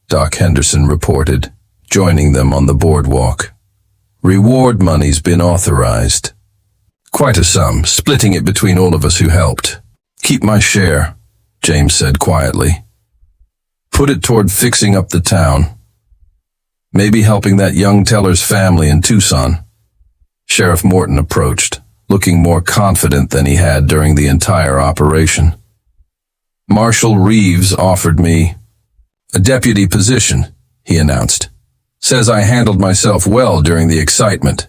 Doc Henderson reported, joining them on the boardwalk. Reward money's been authorized. Quite a sum, splitting it between all of us who helped. Keep my share, James said quietly. Put it toward fixing up the town. Maybe helping that young teller's family in Tucson. Sheriff Morton approached, looking more confident than he had during the entire operation. Marshal Reeves offered me a deputy position, he announced. Says I handled myself well during the excitement.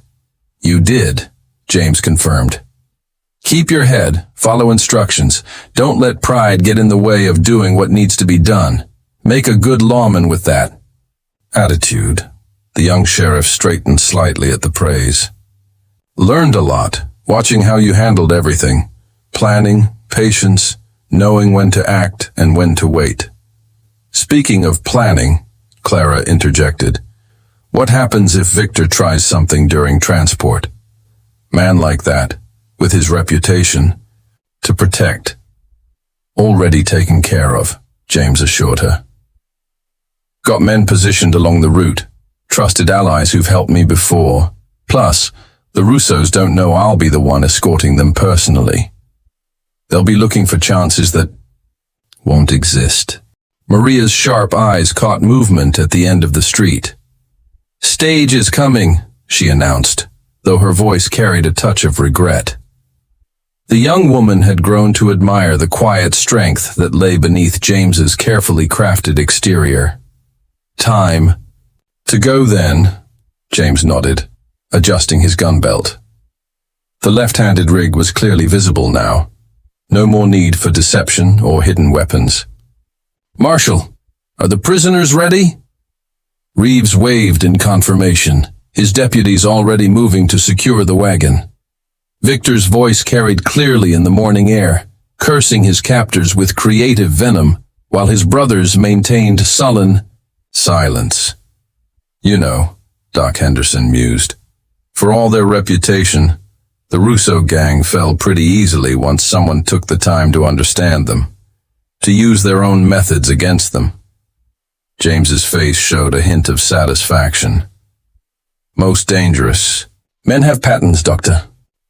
You did, James confirmed. Keep your head, follow instructions. Don't let pride get in the way of doing what needs to be done. Make a good lawman with that attitude. The young sheriff straightened slightly at the praise. Learned a lot, watching how you handled everything. Planning, patience, knowing when to act and when to wait. Speaking of planning, Clara interjected, what happens if Victor tries something during transport? Man like that, with his reputation, to protect. Already taken care of, James assured her. Got men positioned along the route, trusted allies who've helped me before. Plus, the Russos don't know I'll be the one escorting them personally. They'll be looking for chances that won't exist. Maria's sharp eyes caught movement at the end of the street. Stage is coming, she announced, though her voice carried a touch of regret. The young woman had grown to admire the quiet strength that lay beneath James's carefully crafted exterior. Time. To go then, James nodded, adjusting his gun belt. The left-handed rig was clearly visible now. No more need for deception or hidden weapons. Marshal, are the prisoners ready? Reeves waved in confirmation, his deputies already moving to secure the wagon. Victor's voice carried clearly in the morning air, cursing his captors with creative venom, while his brothers maintained sullen silence. You know, Doc Henderson mused. For all their reputation, the Russo gang fell pretty easily once someone took the time to understand them, to use their own methods against them. James's face showed a hint of satisfaction. Most dangerous. Men have patterns, Doctor.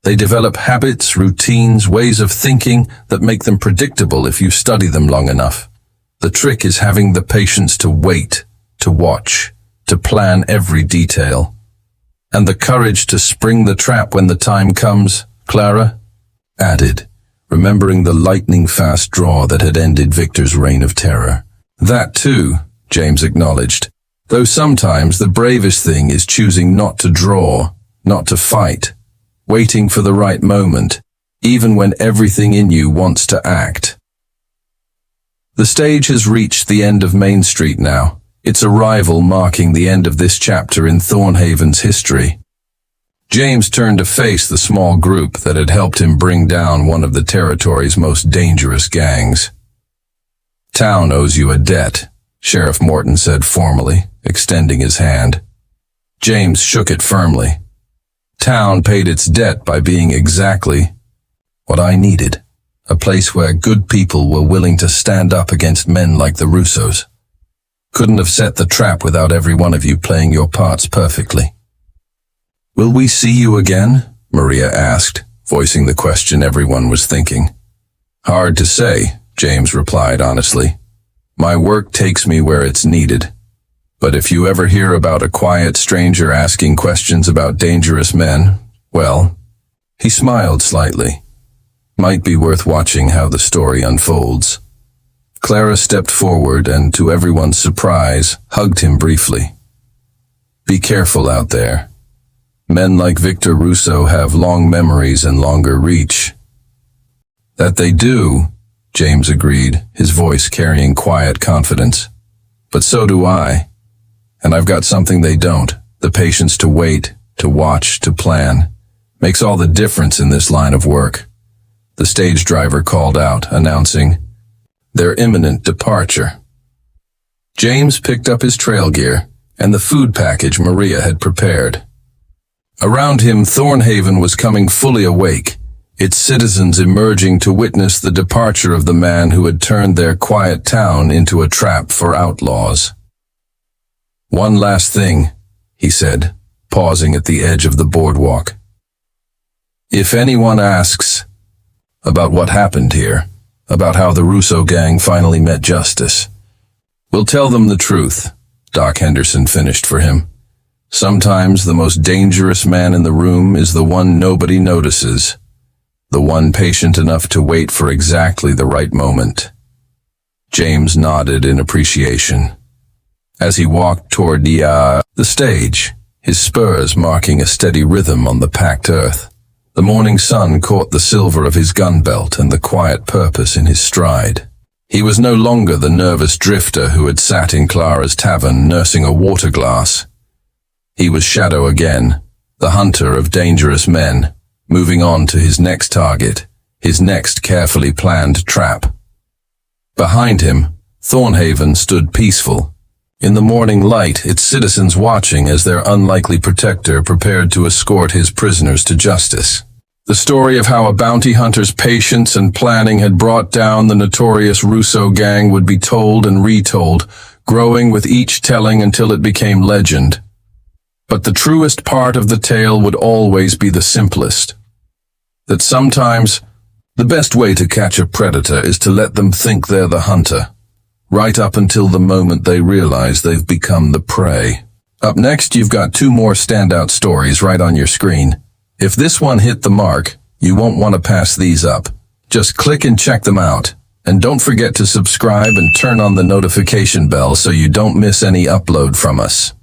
They develop habits, routines, ways of thinking that make them predictable if you study them long enough. The trick is having the patience to wait, to watch, to plan every detail. And the courage to spring the trap when the time comes, Clara added, remembering the lightning-fast draw that had ended Victor's reign of terror. That too, James acknowledged, though sometimes the bravest thing is choosing not to draw, not to fight, waiting for the right moment, even when everything in you wants to act. The stage has reached the end of Main Street now, its arrival marking the end of this chapter in Thorn Haven's history. James turned to face the small group that had helped him bring down one of the territory's most dangerous gangs. Town owes you a debt, Sheriff Morton said formally, extending his hand. James shook it firmly. Town paid its debt by being exactly what I needed, a place where good people were willing to stand up against men like the Russos. Couldn't have set the trap without every one of you playing your parts perfectly. Will we see you again? Maria asked, voicing the question everyone was thinking. Hard to say, James replied honestly. My work takes me where it's needed. But if you ever hear about a quiet stranger asking questions about dangerous men, well, he smiled slightly. Might be worth watching how the story unfolds. Clara stepped forward and, to everyone's surprise, hugged him briefly. Be careful out there. Men like Victor Russo have long memories and longer reach. That they do, James agreed, his voice carrying quiet confidence. But so do I. And I've got something they don't. The patience to wait, to watch, to plan. Makes all the difference in this line of work. The stage driver called out, announcing their imminent departure. James picked up his trail gear and the food package Maria had prepared. Around him, Thorn Haven was coming fully awake, its citizens emerging to witness the departure of the man who had turned their quiet town into a trap for outlaws. "One last thing," he said, pausing at the edge of the boardwalk. "If anyone asks about what happened here, about how the Russo gang finally met justice, we'll tell them the truth," Doc Henderson finished for him. "Sometimes the most dangerous man in the room is the one nobody notices, the one patient enough to wait for exactly the right moment." James nodded in appreciation. As he walked toward the stage, his spurs marking a steady rhythm on the packed earth, the morning sun caught the silver of his gun belt and the quiet purpose in his stride. He was no longer the nervous drifter who had sat in Clara's tavern nursing a water glass. He was Shadow again, the hunter of dangerous men, moving on to his next target, his next carefully planned trap. Behind him, Thorn Haven stood peaceful, in the morning light, its citizens watching as their unlikely protector prepared to escort his prisoners to justice. The story of how a bounty hunter's patience and planning had brought down the notorious Russo gang would be told and retold, growing with each telling until it became legend. But the truest part of the tale would always be the simplest. That sometimes, the best way to catch a predator is to let them think they're the hunter, right up until the moment they realize they've become the prey. Up next, you've got two more standout stories right on your screen. If this one hit the mark, you won't want to pass these up. Just click and check them out. And don't forget to subscribe and turn on the notification bell so you don't miss any upload from us.